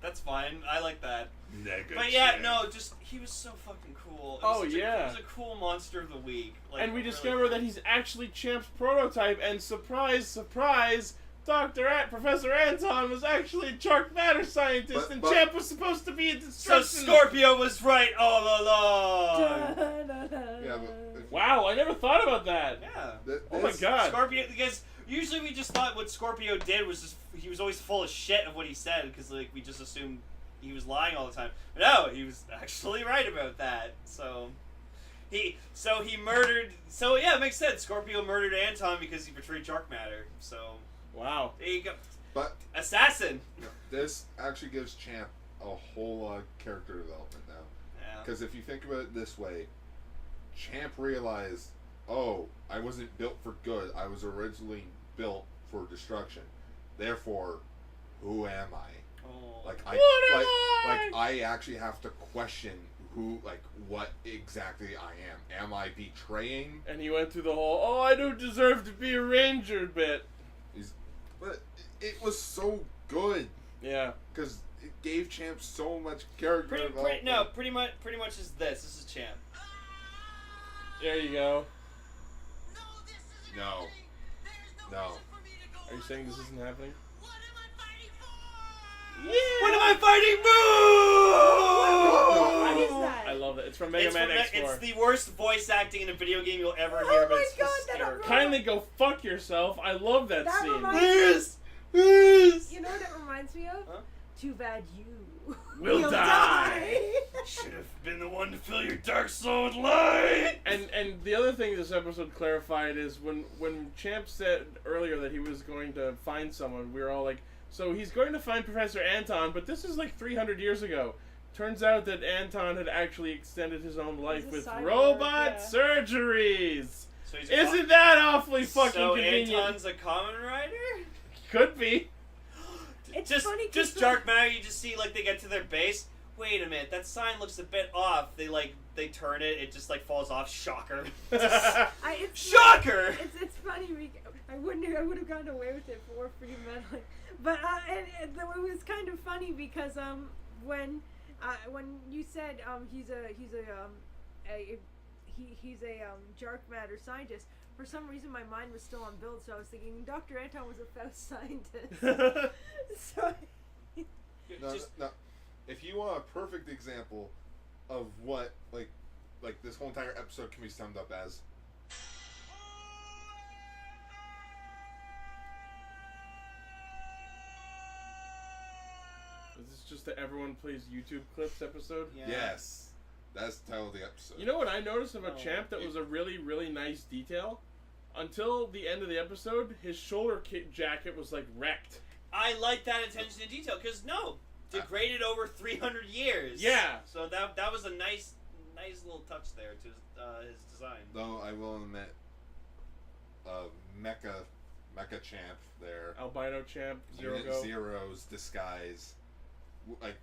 That's fine. I like that. Nega But yeah, champ. no, just he was so fucking cool. It was Oh, such yeah. he was a cool monster of the week. Like, And we really discover cool. that he's actually Champ's prototype, and surprise, surprise, Professor Anton was actually a dark matter scientist, and Champ was supposed to be a So destruction. Scorpio was right all along. Yeah, but Wow, I never thought about that. Yeah. Oh my god. Scorpio, because usually we just thought what Scorpio did was just he was always full of shit of what he said because like we just assumed he was lying all the time. But no, he was actually right about that. So he murdered. So yeah, it makes sense. Scorpio murdered Anton because he betrayed dark matter. So Wow. there you go. But Assassin. this actually gives Champ a whole lot of character development now. Yeah. Because if you think about it this way, Champ realized, oh, I wasn't built for good. I was originally built for destruction. Therefore, who am I? Oh. Like I? I actually have to question what exactly I am. Am I betraying? And he went through the whole, oh, I don't deserve to be a ranger bit. But it was so good Yeah. because it gave Champ so much character development. Pretty much is this. This is Champ. There you go. No. Are you saying this isn't happening? What am I fighting? Boo! What is that? I love it. It's from Mega Man X4. It's the worst voice acting in a video game you'll ever hear, but my it's God, that hysterical. Kindly go fuck yourself. I love that That scene. reminds- Yes! You know what it reminds me of? Huh? Too bad you Will die. Should have been the one to fill your dark soul with light! And the other thing this episode clarified is when Champ said earlier that he was going to find someone, we were all like, so he's going to find Professor Anton, but this is like 300 years ago. Turns out that Anton had actually extended his own life He's a with cyborg, robot yeah. surgeries. So he's Isn't that awfully fucking so convenient? Anton's a Kamen Rider? Could be. It's just funny 'cause just the- dark matter. You just see like they get to their base. Wait a minute, that sign looks a bit off. They turn it. It just like falls off. Shocker. It's Shocker. It's funny. I would have gotten away with it for free metal, but it was kind of funny because when you said he's a dark matter scientist. For some reason, my mind was still on build, so I was thinking Dr. Anton was a Faust scientist. So No. If you want a perfect example of what like this whole entire episode can be summed up as, Is this just the Everyone Plays YouTube Clips episode? Yeah. yes, that's the title of the episode. You know what I noticed about Oh. Champ that was a really, really nice detail? Until the end of the episode, his shoulder jacket was like wrecked. I like that attention to detail because degraded over 300 years. Yeah. So that was a nice little touch there to his design. Though I will admit, Mecha Champ there, Albino Champ, Zero Unit Go. Zero's disguise, like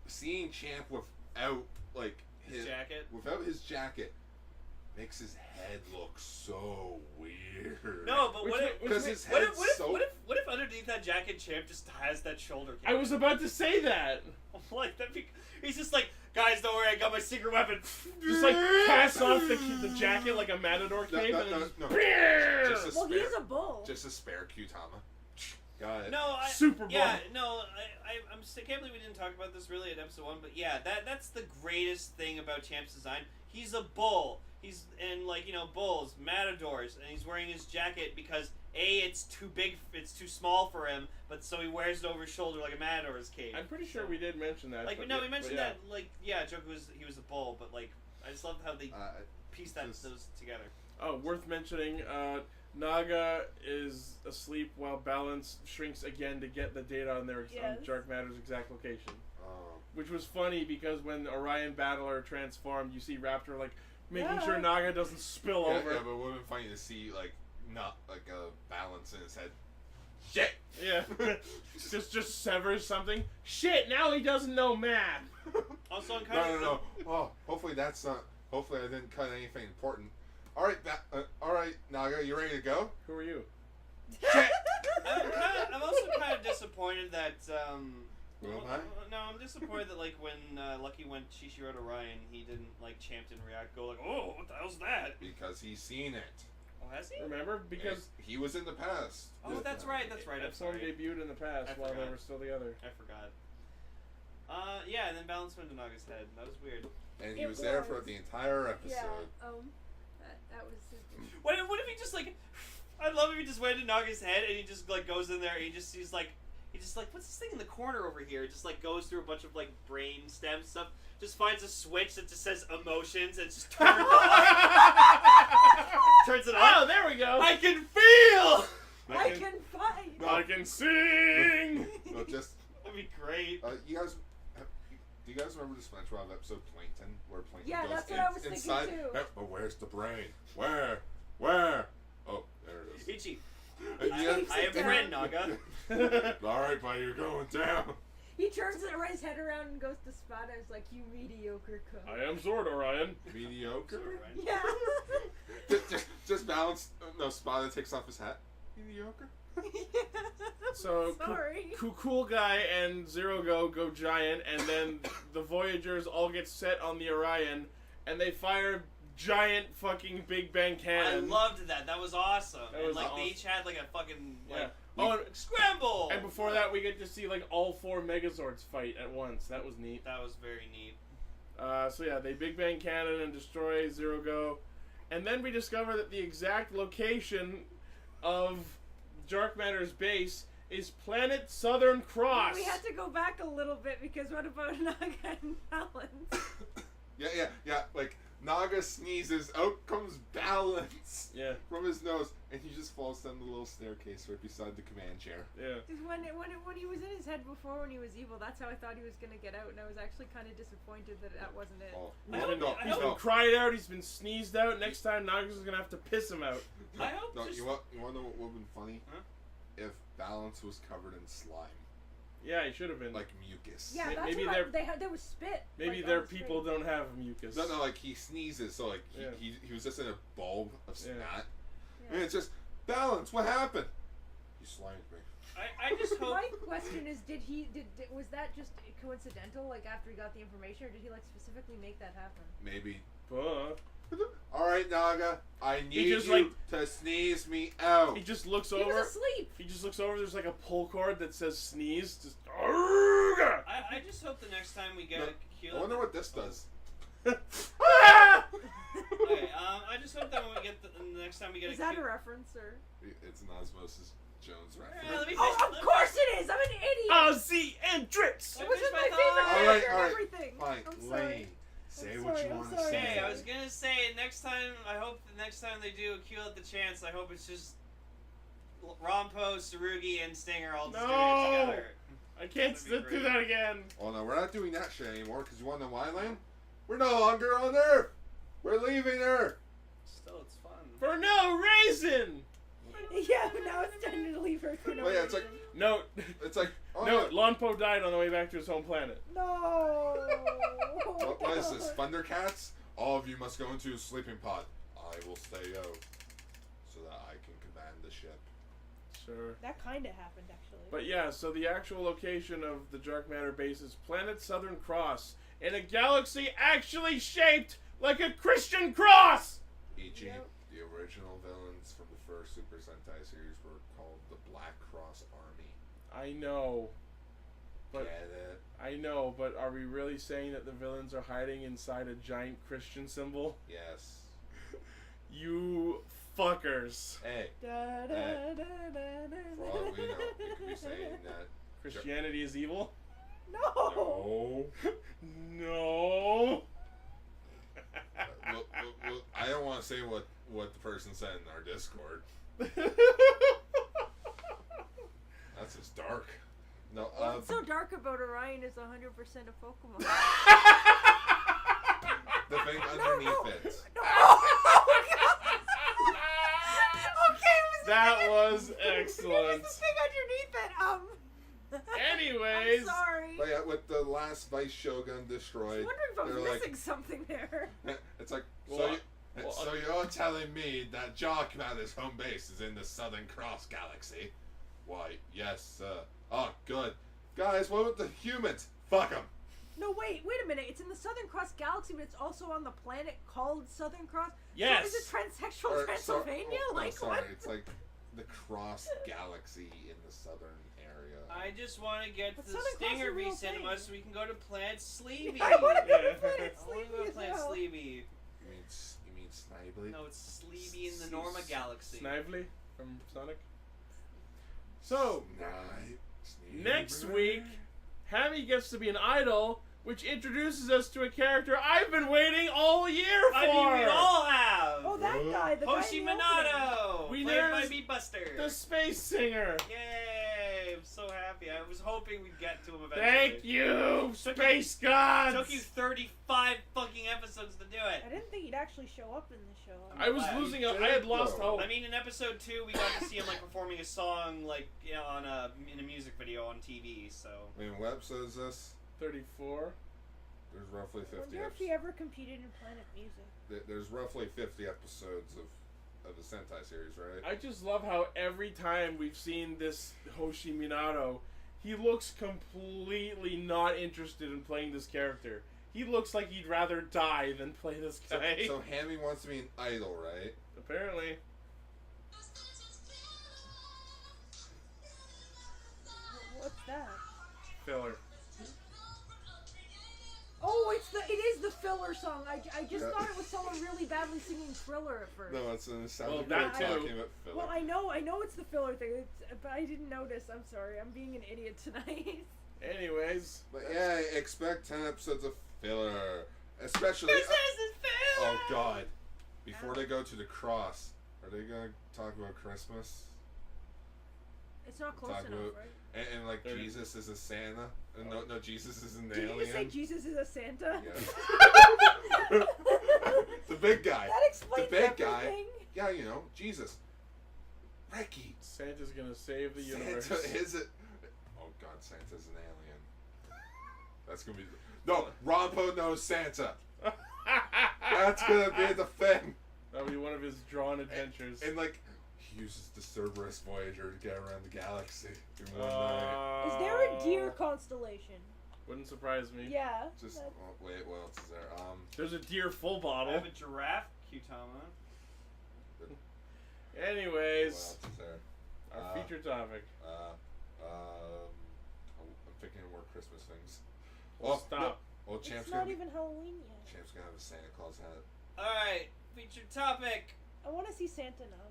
seeing Champ without like His jacket. without his jacket, makes his head look so weird. No, but what if Because his what head's if, so. what if underneath that jacket, Champ just has that shoulder? I was about to say that. like that. He's just like, guys, don't worry, I got my secret weapon. Just like pass off the jacket like a matador cape and then just, no. Brrrr! Just a well, spare, he's a bull. just a spare Kyutama. Got it. No, Super Yeah, Bowl. no, I can't believe we didn't talk about this really in episode 1, but yeah, that's the greatest thing about Champ's design. He's a bull. He's in bulls, matadors, and he's wearing his jacket because it's too big, it's too small for him, but so he wears it over his shoulder like a matador's cape. I'm pretty sure we did mention that. Like but no, yeah, we mentioned but yeah. that. Joker he was a bull, but I just love how they pieced those together. Oh, worth mentioning. Naga is asleep while Balance shrinks again to get the data on Yes. Dark Matter's exact location. Which was funny because when Orion Battler transformed, you see Raptor making sure Naga doesn't spill over. Yeah, but it would have been funny to see not like a balance in his head. Shit. Yeah. just severs something. Shit. Now he doesn't know math. Also, I'm kind No. Oh, hopefully that's not. Hopefully I didn't cut anything important. All right, Naga, you ready to go? Who are you? I'm also kind of disappointed that. Who am I? No, I'm disappointed that when Lucky went Shishiroto Ryan, he didn't Champ didn't react. Go oh, what the hell's that? Because he's seen it. Oh, has he? Remember? Because he was in the past. Oh, that's right. I'm Epsilon sorry. debuted in the past I while they forgot. were still together. I forgot. Yeah, and then Balance went to Naga's head. That was weird. And he It was there for was. the entire episode. Yeah. That was super. What if he just like? I'd love if he just went to Naga's head and he just like goes in there and he just like what's this thing in the corner over here? Just like goes through a bunch of like brain stem stuff. Just finds a switch that just says emotions and just turns it off. Turns it on. Oh, there we go. I can feel. I can fight. I can sing. No, just That'd be great. do you guys remember the SpongeBob episode Plankton, where Plankton Yeah, goes that's what I was thinking inside? too. But where's the brain? Where? Oh, there it is. Ichi, And I have a friend, Naga. All right, buddy, you're going down. He turns his head around and goes to Spada. It's like, you mediocre cook. I am Zord Orion. Mediocre. Yeah. just balance. No, Spada takes off his hat. Mediocre. So Sorry. Cool Guy and Zero go giant, and then the Voyagers all get set on the Orion, and they fire giant fucking Big Bang I cannon. loved that. That was awesome. That And was like awesome. they each had like a fucking like Yeah. Oh, and, scramble. and before that, we get to see like all 4 Megazords fight at once. That was neat. That was very neat. So yeah, they Big Bang cannon and destroy Zero Go, and then we discover that the exact location of Dark Matter's base is planet Southern Cross. We had to go back a little bit because what about Naga and Balance? Yeah. Like Naga sneezes, out comes Balance Yeah, from his nose, and he just falls down the little staircase right beside the command chair. yeah. When he was in his head before when he was evil, that's how I thought he was gonna get out, and I was actually kind of disappointed that wasn't it. Oh, I hope- I He's hope- been cried out. He's been sneezed out. Next time, Naga's gonna have to piss him out. I hope No, just- you want to know what would have been funny? Huh? If Balance was covered in slime, Yeah, he should have been. like mucus. Yeah, May- that's maybe what they're- there was spit. Maybe like, their on his people face. don't have mucus. No, like he sneezes, so like Yeah. he was just in a bulb of Yeah. snot, Yeah. and it's just Balance. What happened? He slimed me. I just hope. My question is, was that just coincidental? Like after he got the information, or did he like specifically make that happen? Maybe. But All right, Naga. I need just, you like- to sneeze me out. he just looks He over. was asleep. He just looks over. There's like a pull cord that says sneeze. Just. Arrgh! I just hope the next time we get No, a I Kyo. wonder what this does. Ah! Okay, I just hope that when we get the next time we get Is a that a Kyo- reference or? It's an Osmosis Jones Yeah, reference. let me Oh, finish- of course it is. I'm an idiot. Ozzy and Drix. It was finish my my favorite thought. character All right, and everything. Fine, I'm sorry. Lane. Say I'm what sorry, you I'm want to sorry. say. Okay, I was gonna say next time. I hope the next time they do a Q at the chance, I hope it's just Rompo, Tsurugi, and Stinger all just doing No! it together. I can't That'd be do great. that again. Oh no, we're not doing that shit anymore. Because you want to know why, Lane? We're no longer on Earth. We're leaving Earth. Still, it's fun. For no reason. Yeah, but now it's time to leave her for no Oh, yeah, it's reason. No. It's like, oh No, yeah. Lonpo died on the way back to his home planet. No. What is this? Thundercats? All of you must go into a sleeping pod. I will stay out so that I can command the ship. Sure. That kind of happened, actually. But yeah, so the actual location of the Dark Matter base is planet Southern Cross, in a galaxy actually shaped like a Christian cross! Ichi, Yep. the original villains from the first Super Sentai series were called the Black Cross Army. I know. But Get it? I know, but are we really saying that the villains are hiding inside a giant Christian symbol? Yes. You fuckers. Hey, Da, da, Hey. da, da, da, for all we know, you could be saying that. Christianity is evil? No. No. No. Well, I don't want to say what the person said in our Discord. That's just dark. No, What's so dark about Orion is 100% a Pokemon. the thing underneath it. No. Okay, it was That the thing- was It was excellent. the thing underneath it. Anyways. I'm sorry. But yeah, with the last Vice Shogun destroyed, I'm wondering if I they're was like, missing something there. it's like, Well, so you're telling me that Dark Matter's home base is in the Southern Cross Galaxy? Why, yes, sir. Oh, good. Guys, what about the humans? Fuck them. No, wait a minute. It's in the Southern Cross Galaxy, but it's also on the planet called Southern Cross. Yes. So is it transsexual Transylvania? Like sorry, what? it's like the cross galaxy in the southern area. I just want to get But the Southern Cross is Stinger a real cinema thing. so we can go to Planet Sleevey. I want to go Yeah. to Planet I want to Sleepy go to as Planet well. Sleevey. You mean Snively? No, it's Sleevey in the Norma Galaxy. Snively from Sonic. So, Snively. next week, Hammy gets to be an idol, which introduces us to a character I've been waiting all year for. I mean, we all have. Oh, that guy. The Hoshi guy in the Minato, We played by there's Beatbuster. The space singer. Yay! I'm so happy. I was hoping we'd get to him eventually. Thank you, space gods. Took you 35 fucking episodes to do I it. didn't think he'd actually show up in the show. I was Glad. losing. You I had did, lost though. hope. I mean, in episode 2, we got to see him like performing a song like on in a music video on TV. So. I mean, what episode is this? 34. There's roughly I 50 wonder if he ever competed in Planet Music. There's roughly 50 episodes of the Sentai series, right? I just love how every time we've seen this Hoshi Minato, he looks completely not interested in playing this character. He looks like he'd rather die than play this guy. So Hammy wants to be an idol, right? Apparently. What's that? Filler. Oh, it is the filler song. I just Yeah. thought it was someone really badly singing Thriller at first. No, it's an sound Well, like that we're too. talking about filler. Well, I know it's the filler thing, but I didn't notice. I'm sorry. I'm being an idiot tonight. Anyways. But yeah, expect 10 episodes of filler. Especially. This is filler. Oh god. Before they go to the cross, are they gonna talk about Christmas? It's not close Talk enough, about- right? And like They're- Jesus is a Santa? No, Jesus is an Did you alien. just say Jesus is a Santa? Yeah. The big guy. That explains the big guy. everything. Yeah, you know, Jesus. Ricky. Santa's gonna save the universe. Santa is it? Oh god, Santa's an alien. That's gonna be. No, Rompo knows Santa. That's gonna be the thing. That'll be one of his drawn adventures. And like, he uses the Cerberus Voyager to get around the galaxy in one night. Is there a deer constellation? Wouldn't surprise me. Yeah. Just wait, what else is there? There's a deer full I bottle. have a giraffe Qtama. What Anyways, else is there? our feature topic. I'm thinking of more Christmas things. Well, stop. Oh, Champ's It's not gonna even Halloween yet. Champ's gonna have a Santa Claus hat. Alright, featured topic. I want to see Santa now.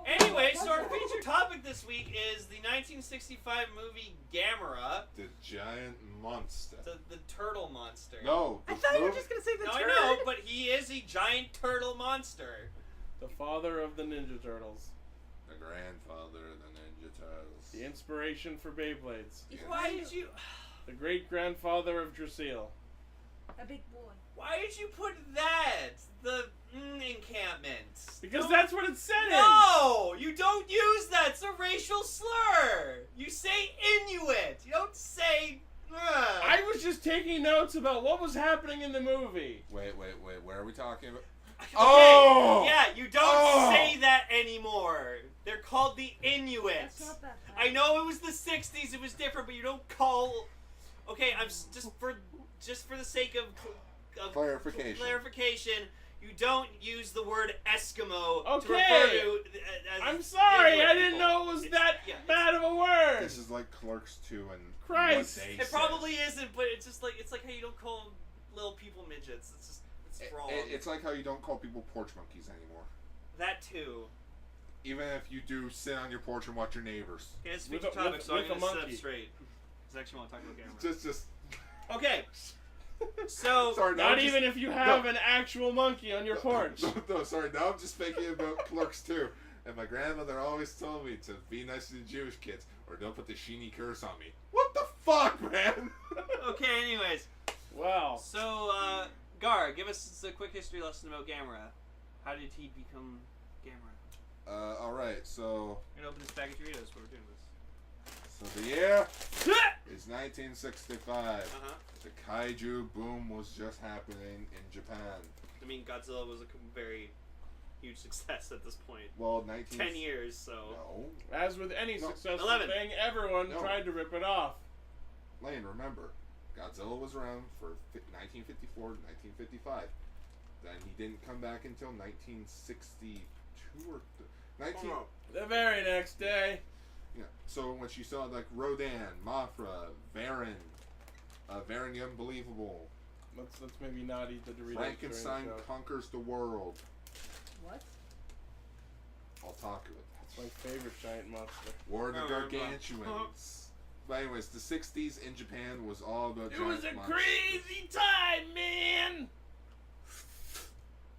Anyway, so our featured topic this week is the 1965 movie Gamera, The giant monster. the turtle monster. No, I the thought you were movie- just gonna say the No, turd. I know, but he is a giant turtle monster. The father of the Ninja Turtles. the grandfather of the Ninja Turtles. The inspiration for Beyblades. Why did you? The great grandfather of Dracil. A big boy. Why did you put that? The encampment. Because Don't- that's what it said No, you don't use that. It's a racial slur. You say Inuit. You don't say. I was just taking notes about what was happening in the movie. Wait, where are we talking about? Okay, Oh! yeah, you don't Oh! say that anymore. They're called the Inuits. That's not that bad. I know it was the 60s, it was different, but you don't call. Okay, just for the sake of clarification, you don't use the word Eskimo to refer Okay. to. As I'm sorry, Inuit I didn't people. know it was It's- that yeah, bad of a word. This is like Clerks 2 and Christ. what they It said. probably isn't, but it's just like how you don't call little people midgets. It's wrong. It's like how you don't call people porch monkeys anymore. That too. Even if you do sit on your porch and watch your neighbors. Okay, it's With feature a- topic, with- so I'm with a gonna sit monkey. up straight. Because I actually want to talk about Gamera. Just. Okay. So Sorry, now Not I'm even just, if you have an actual monkey on your porch. No, sorry. Now I'm just thinking about Clerks 2. And my grandmother always told me to be nice to the Jewish kids, or don't put the Sheeny curse on me. What the fuck, man? Okay, anyways. Wow. So, Gar, give us a quick history lesson about Gamera. How did he become Gamera? Alright, so. We're gonna open this bag of Doritos while we're doing this. So the year is 1965. Uh-huh. The kaiju boom was just happening in Japan. I mean, Godzilla was a very huge success at this point. Well, 10 years, so... No. As with any No. successful 11. thing, everyone No. tried to rip it off. Lane, remember, Godzilla was around for 1954 to 1955. Then he didn't come back until 1962 or... The very next day. Yeah. So when she saw like Rodan, Mothra, Varan, Varan the Unbelievable, Let's maybe not eat the Doritos. Frankenstein during the show. conquers the world. What? I'll talk to it. It's my favorite giant monster. War of the Oh, Gargantuans. But anyways, the 60s in Japan was all about It giant was a monsters. crazy time, man.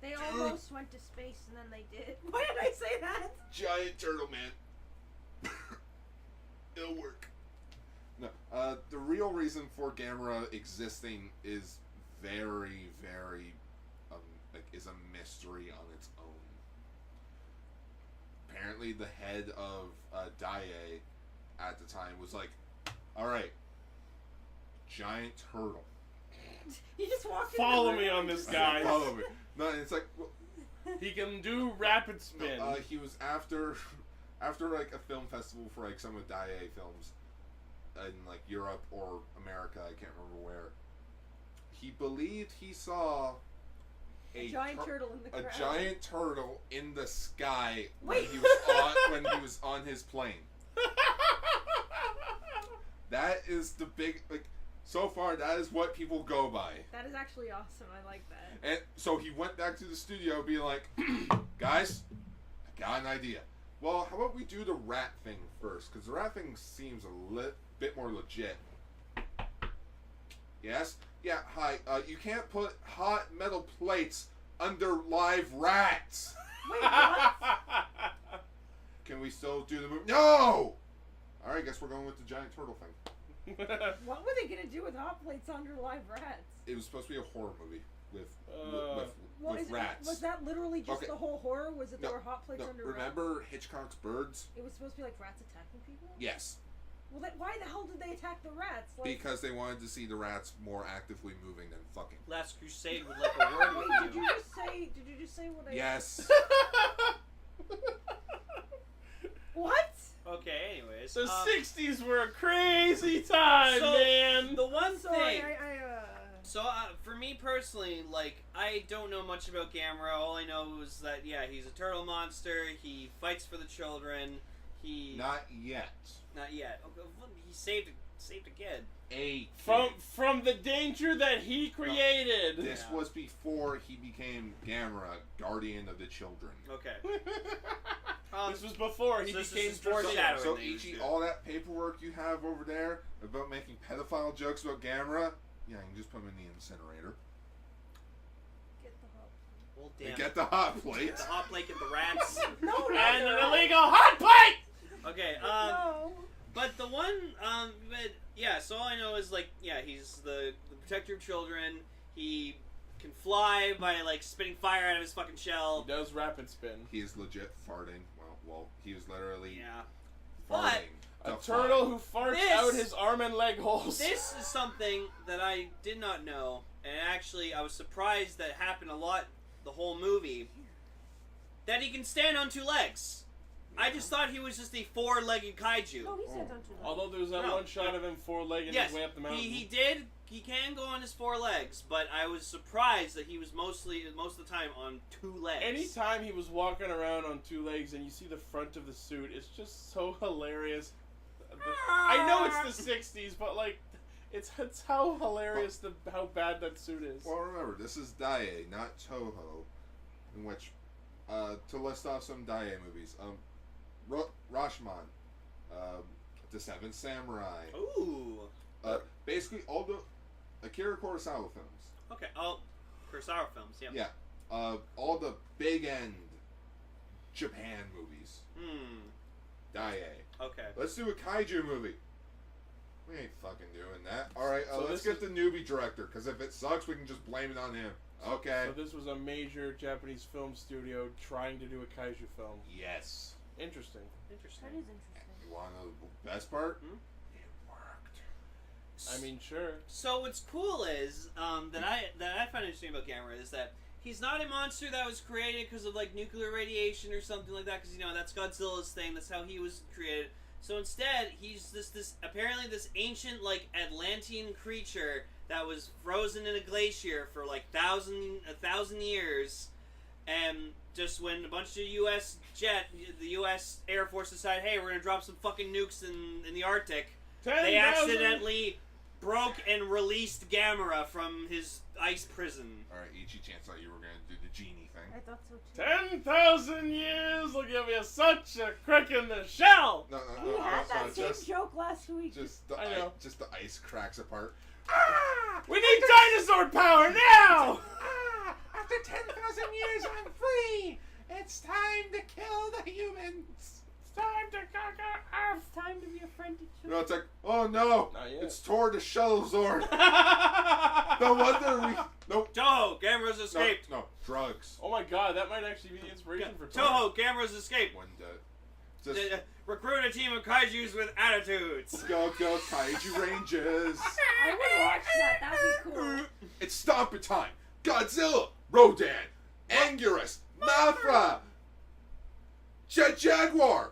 They almost went to space and then they did. Why did I say that? Giant turtle man. It'll work. No, the real reason for Gamera existing is very, very, is a mystery on its own. Apparently, the head of Daiei at the time was like, "All right, giant turtle, You just walked in Follow the me room on and this just- guy. follow me." No, and it's like, well, He can do rapid spin. he was after like a film festival for like some of Daiei films in like Europe or America, I can't remember where. He believed he saw A giant turtle in the a crowd. giant turtle in the sky Wait. when he was on his plane. That is the big so far that is what people go by. That is actually awesome. I like that. And so he went back to the studio being like, "Guys, I got an idea. Well, how about we do the rat thing first? Because the rat thing seems a bit more legit." Yes? Yeah, hi. You can't put hot metal plates under live rats. Wait, what? Can we still do the movie? No! Alright, guess we're going with the giant turtle thing. What were they gonna do with hot plates under live rats? It was supposed to be a horror movie with Well, is rats. was that literally just Okay. the whole horror? Was it No, there were hot plates No, under remember Hitchcock's Birds? rats? It was supposed to be like rats attacking people? Yes. Well, then why the hell did they attack the rats? Like, Because they wanted to see the rats more actively moving than fucking. Last Crusade would like a word wait, with did you. you just say what I... Yes. What? Okay, anyways. The 60s were a crazy time, so, man. The one Sorry, thing... So, for me personally, like, I don't know much about Gamera. All I know is that, yeah, he's a turtle monster. He fights for the children. He... Not yet. Not yet. Oh, he saved a kid. From the danger that he created. This was before he became Gamera, Guardian of the Children. Okay. This was before he so this became is foreshadowing. Guardian. So they Ichi, do. all that paperwork you have over there about making pedophile jokes about Gamera, yeah, you can just put him in the incinerator. Get the hot Well, And damn. get the hot Get plates. the hot plate, get the rats. No, And an illegal hot plate! Okay, no. but the one, but yeah, so all I know is, like, yeah, he's the protector of children. He can fly by, like, spitting fire out of his fucking shell. He does rapid spin. He is legit farting. Well, he was literally Yeah. farting. A to turtle fly. who farts This- out his arm and leg holes. This is something that I did not know, and actually I was surprised that it happened a lot the whole movie, that he can stand on two legs. I just thought he was just a four-legged kaiju. No, he said don't do that. Although there was that No. one shot of him four-legged Yes, his way up the mountain. he can go on his four legs, but I was surprised that he was most of the time on two legs. Anytime he was walking around on two legs and you see the front of the suit, it's just so hilarious. I know it's the 60s, but like, it's how hilarious how bad that suit is. Well, remember, this is Daiei, not Toho, in which, to list off some Daiei movies, Rashomon, The Seventh Samurai, Ooh. basically all the Akira Kurosawa films. Okay. Oh, Kurosawa films. Yep. Yeah, all the big end Japan movies. Daiei. Okay. Let's do a kaiju movie. We ain't fucking doing that. Alright, So let's this get the newbie director, because if it sucks, we can just blame it on him. Okay. So this was a major Japanese film studio trying to do a kaiju film. Yes. Interesting. Interesting. That is interesting. You want to know the best part? Hmm? It worked. I mean, sure. So what's cool is that I find interesting about Gamera is that He's not a monster that was created because of like nuclear radiation or something like that. Because that's Godzilla's thing. That's how he was created. So instead, he's this apparently this ancient like Atlantean creature that was frozen in a glacier for like 1,000 years, and just when a bunch of the U.S. Air Force decided, hey, we're gonna drop some fucking nukes in the Arctic, 10,000. they accidentally broke and released Gamera from his ice prison. Alright, Ichi, chance thought you were going to do the genie thing. I thought so too. 10,000 years will give you such a crick in the shell! No, You had that same just, joke last week. just the I know. just the ice cracks apart. We need dinosaur power now! After 10,000 years, I'm free! It's time to kill the humans! It's time to conquer Earth! It's time to be a friend to You know, children. it's like, oh no! Not yet. It's Tor the Shuttle Zord! No wonder we... Nope. Toho, Gamera's escaped. No, drugs. Oh my god, that might actually be the inspiration for Toho, Gamera's escaped. One just Recruit a team of kaijus with attitudes. go Kaiju Rangers! I would watch that. That'd be cool. It's stomping time! Godzilla! Rodan! Anguirus! Mothra! Jet Jaguar!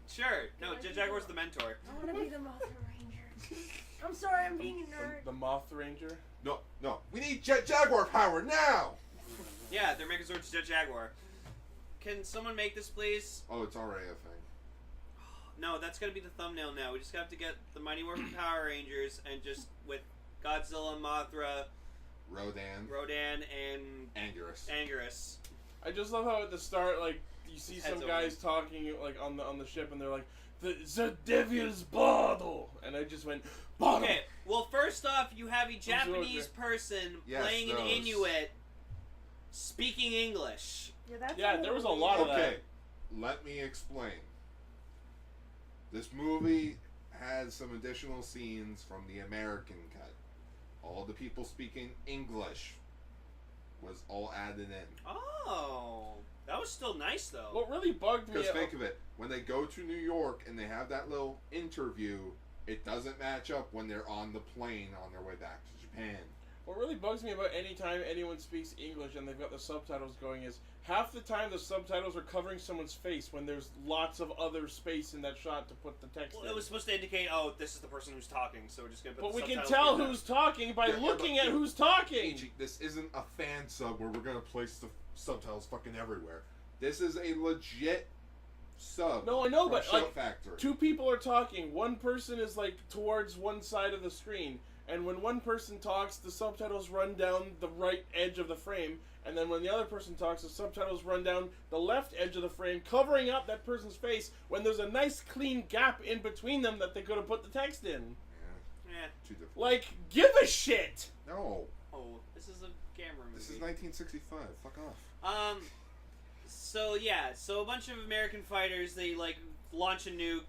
Sure. No, Jaguar's the mentor. I want to be the Mothra Ranger. I'm sorry, I'm being a nerd. The Moth Ranger? No. We need Jet Jaguar power now! Yeah, they're Megazord's Jet Jaguar. Can someone make this, please? Oh, it's already a thing. No, that's gonna be the thumbnail now. We just have to get the Mighty Morphin Power Rangers and just with Godzilla, Mothra, Rodan, and Anguirus. I just love how at the start, like, you see Heads some over. guys talking, like, on the ship, and they're like, the devil's bottle! And I just went, bottle! Okay, well, first off, you have a Japanese Roger. person Yes, playing an those. Inuit speaking English. Yeah, that's Yeah, there was a lot of Okay, let me explain. This movie has some additional scenes from the American cut. All the people speaking English was all added in. Oh, that was still nice though. What really bugged me... Because think of it, when they go to New York and they have that little interview, it doesn't match up when they're on the plane on their way back to Japan. What really bugs me about any time anyone speaks English and they've got the subtitles going is half the time the subtitles are covering someone's face when there's lots of other space in that shot to put the text Well, in. it was supposed to indicate, oh, this is the person who's talking, so we're just gonna put But the we can subtitles tell in there. who's talking by Yeah, looking but- at who's talking! Ichi, this isn't a fan sub where we're gonna place the subtitles fucking everywhere. This is a legit sub. No, I know, from but, Shout like, Factory. Two people are talking. One person is like towards one side of the screen, and when one person talks, the subtitles run down the right edge of the frame, and then when the other person talks, the subtitles run down the left edge of the frame, covering up that person's face when there's a nice clean gap in between them that they could have put the text in. Eh. Too different. Like, give a shit! No, Oh, this is a camera movie. this is 1965. Fuck off. So a bunch of American fighters, they like launch a nuke.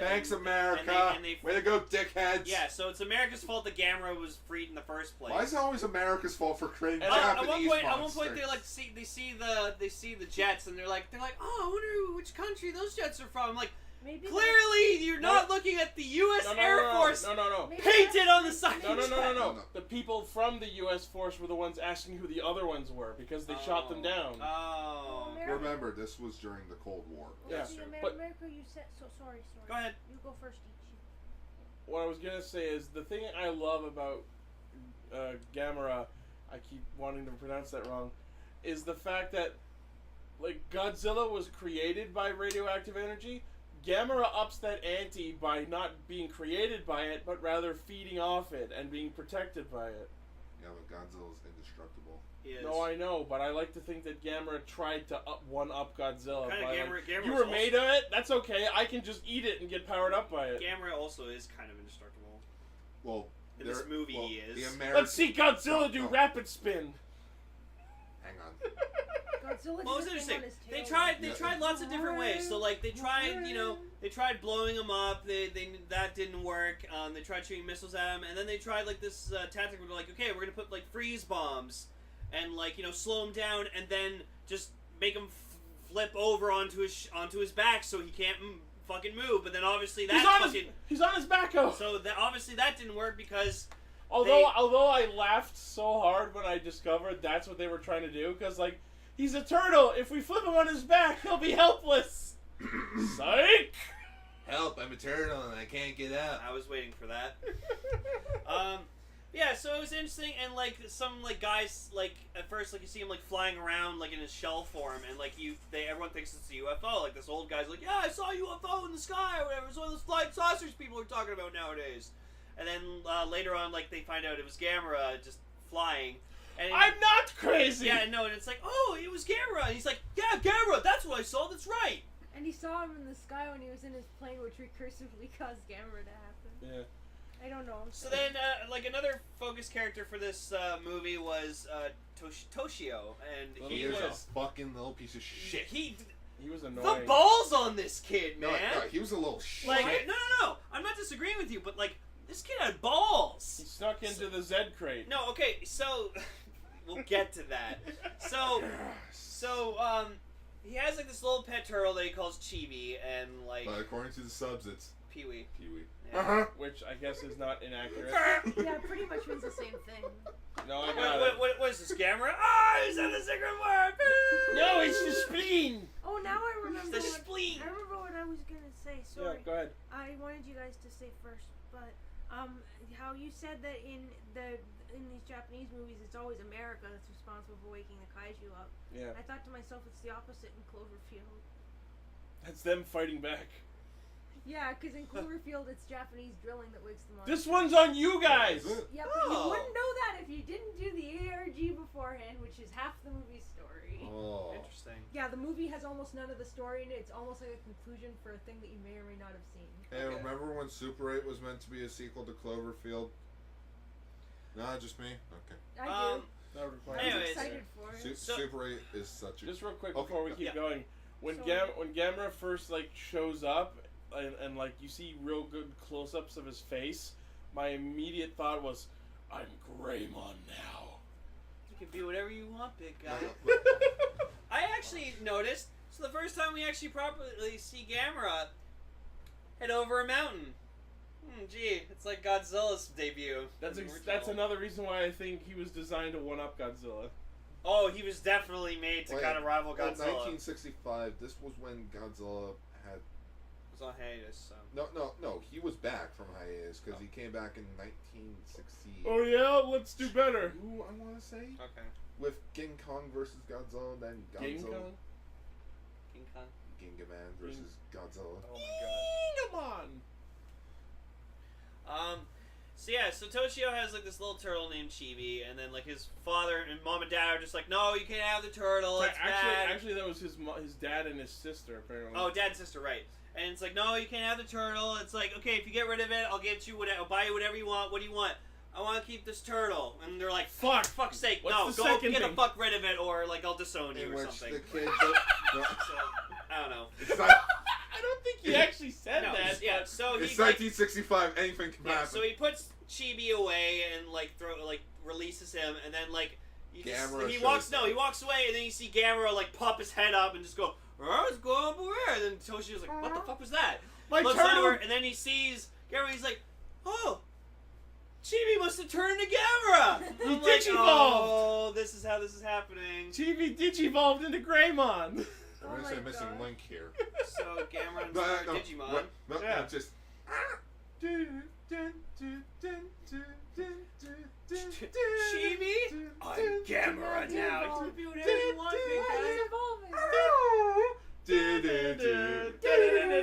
Thanks, and America. And they Way to go, dickheads. Yeah, so it's America's fault that Gamera was freed in the first place. Why is it always America's fault for creating And Japanese at one point, they monsters? like they see the jets, and they're like, oh, I wonder which country those jets are from. I'm like, Maybe clearly you're not looking at the U.S. Air Force No. Maybe painted on the side. No. of the jet. No. The people from the U.S. force were the ones asking who the other ones were because they shot them down. Oh. Remember, this was during the Cold War. Yeah, See, but- America, you said so. Sorry. Go ahead. You go first, Ichi. What I was gonna say is the thing I love about Gamera, I keep wanting to pronounce that wrong, is the fact that like Godzilla was created by radioactive energy. Gamera ups that ante by not being created by it, but rather feeding off it and being protected by it. Yeah, but Godzilla's indestructible. He is. No, I know, but I like to think that Gamera tried to one-up Godzilla. Kinda by, Gamera you was were made of it? That's okay. I can just eat it and get powered up by it. Gamera also is kind of indestructible. Well, In this movie, he is. The American... Let's see Godzilla do No. rapid spin. Hang on. Godzilla Well, it was did a thing interesting. on his They tail. tried lots of different ways. So like they tried blowing him up. They that didn't work. They tried shooting missiles at him, and then they tried like this tactic where they're like, okay, we're gonna put like freeze bombs, and like slow him down, and then just make him flip over onto his back so he can't fucking move. But then obviously He's on his back. Oh. so that obviously that didn't work because Although I laughed so hard when I discovered that's what they were trying to do, because like he's a turtle. If we flip him on his back, he'll be helpless. Psych. Help! I'm a turtle and I can't get out. I was waiting for that. Yeah, so it was interesting, and like some like guys like at first like you see him like flying around like in his shell form, and like everyone thinks it's a UFO. Like this old guy's like, yeah, I saw a UFO in the sky or whatever. It's one of those flying saucers people are talking about nowadays. And then later on, like they find out it was Gamera just flying. And I'm not crazy. Yeah, no, and it's like, oh, it was Gamera. And he's like, yeah, Gamera, that's what I saw. That's right. And he saw him in the sky when he was in his plane, which recursively caused Gamera to happen. Yeah. I don't know. So then, like another focus character for this movie was Toshio, and He was a fucking little piece of shit. He was annoying. The balls on this kid, man. No, he was a little shit. Like, no. I'm not disagreeing with you, but like, this kid had balls. He snuck into the Z crate. No, okay, so we'll get to that. So, he has like this little pet turtle that he calls Chibi, and like. But according to the subs, it's Pee-wee. Pee-wee. Yeah. Which I guess is not inaccurate. Yeah, pretty much means the same thing. No, I got it. What is this, Gamera? Ah, he said the secret word! No, it's the spleen! Oh, now I remember. The spleen! I remember what I was gonna say. Sorry. Yeah, go ahead. I wanted you guys to say first, but how you said that in these Japanese movies, it's always America that's responsible for waking the kaiju up. Yeah. I thought to myself, it's the opposite in Cloverfield. That's them fighting back. Yeah, because in Cloverfield, it's Japanese drilling that wakes them up. This one's on you guys! Yeah, but you wouldn't know that if you didn't do the ARG beforehand, which is half the movie's story. Oh. Interesting. Yeah, the movie has almost none of the story in it. It's almost like a conclusion for a thing that you may or may not have seen. Hey, remember when Super 8 was meant to be a sequel to Cloverfield? Nah, just me? Okay. I do. That would require- I was Anyways, excited for it. Super 8 is such a... Just real quick Okay, before we keep yeah. going, when Sorry. when Gamera first like shows up and like you see real good close-ups of his face, my immediate thought was, I'm Greymon now. You can be whatever you want, big guy. I actually noticed, so the first time we actually properly see Gamera head over a mountain. Gee, it's like Godzilla's debut. That's in the that's original. another reason why I think he was designed to one-up Godzilla. Oh, he was definitely made to kind of rival In Godzilla. 1965, this was when Godzilla had... It was on hiatus, so. No, he was back from hiatus because he came back in 1960. Oh yeah, let's do better. I want to say Okay. with King Kong versus Godzilla, then Godzilla, King Kong? King Kong. Gingaman versus Godzilla. Oh my god. So yeah, so Toshio has like this little turtle named Chibi, and then like his father and mom and dad are just like, no, you can't have the turtle. It's bad. Actually, that was his dad and his sister apparently. Oh, dad and sister, right? And it's like, no, you can't have the turtle. It's like, okay, if you get rid of it, I'll get you whatever. I'll buy you whatever you want. What do you want? I want to keep this turtle. And they're like, fuck's sake, What's no, the go second get the thing? fuck rid of it, or like I'll disown you In or which something. the kid... So, I don't know. It's like... I don't think he actually said No, that. yeah. So It's he like, 1965. Anything can yeah, happen. so he puts Chibi away and like releases him, and then like he walks away, and then you see Gamera like pop his head up and just go, oh, it's going up where? And then Toshio's like, what the fuck was that? My Looks turtle. over, and then he sees Gamera. He's like, oh, Chibi must have turned to Gamera. He I'm like, digivolved. oh, this is how this is happening. TV digivolved into Greymon. I'm Oh gonna my say missing God. link here. So Gamera and No, Digimon. No, Yeah. just... Chibi, I'm Gamera now. You can be whatever you want, big Yeah, guy. he's evolving. There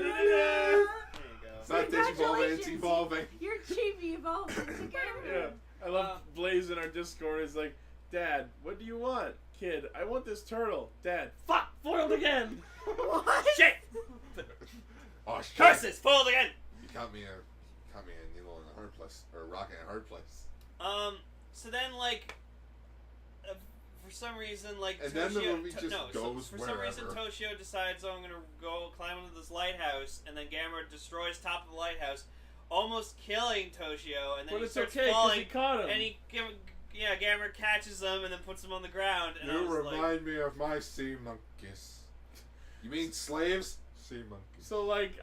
you It's not digivolving, it's evolving. You're Chibi evolving together. Yeah, I love Blaze in our Discord. Is like, Dad, what do you want, kid? I want this turtle. Dad, fuck, foiled again. What? Shit! Oh shit! Curses! Foiled again! You caught me a needle in a hard place, or a rock in a hard place. So then, like, for some reason, like, And then the movie just goes for some reason, wherever. Toshio decides, oh, I'm gonna go climb into this lighthouse, and then Gamera destroys top of the lighthouse, almost killing Toshio, and then But he it's starts okay because falling, he caught him. and Gamera catches him and then puts him on the ground, and I You was like, remind me of my sea monkeys. You mean slaves? Sea monkeys. So like,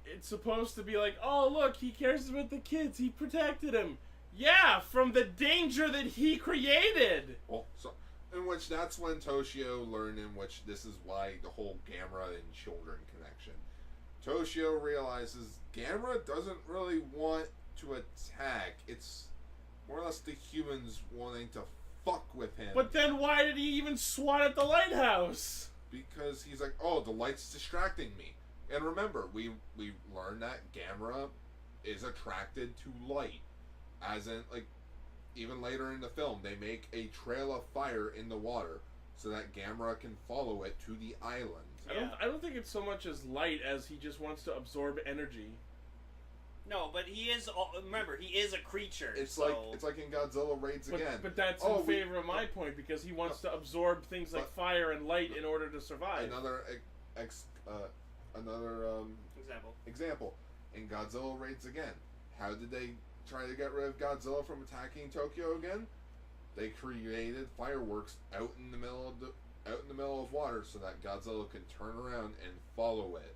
it's supposed to be like, oh look, he cares about the kids. He protected him. Yeah, from the danger that he created. Well, so in which that's when Toshio learned, in which this is why the whole Gamera and children connection. Toshio realizes Gamera doesn't really want to attack. It's more or less the humans wanting to fuck with him. But then why did he even swat at the lighthouse? Because he's like, oh, the light's distracting me. And remember, we learned that Gamera is attracted to light. As in, like, even later in the film, they make a trail of fire in the water so that Gamera can follow it to the island. I don't think it's so much as light as he just wants to absorb energy. No, but he is. Remember, he is a creature. It's like in Godzilla Raids Again. But that's in favor of my point, because he wants to absorb things like fire and light in order to survive. Another example in Godzilla Raids Again. How did they try to get rid of Godzilla from attacking Tokyo again? They created fireworks out in the middle of water so that Godzilla could turn around and follow it.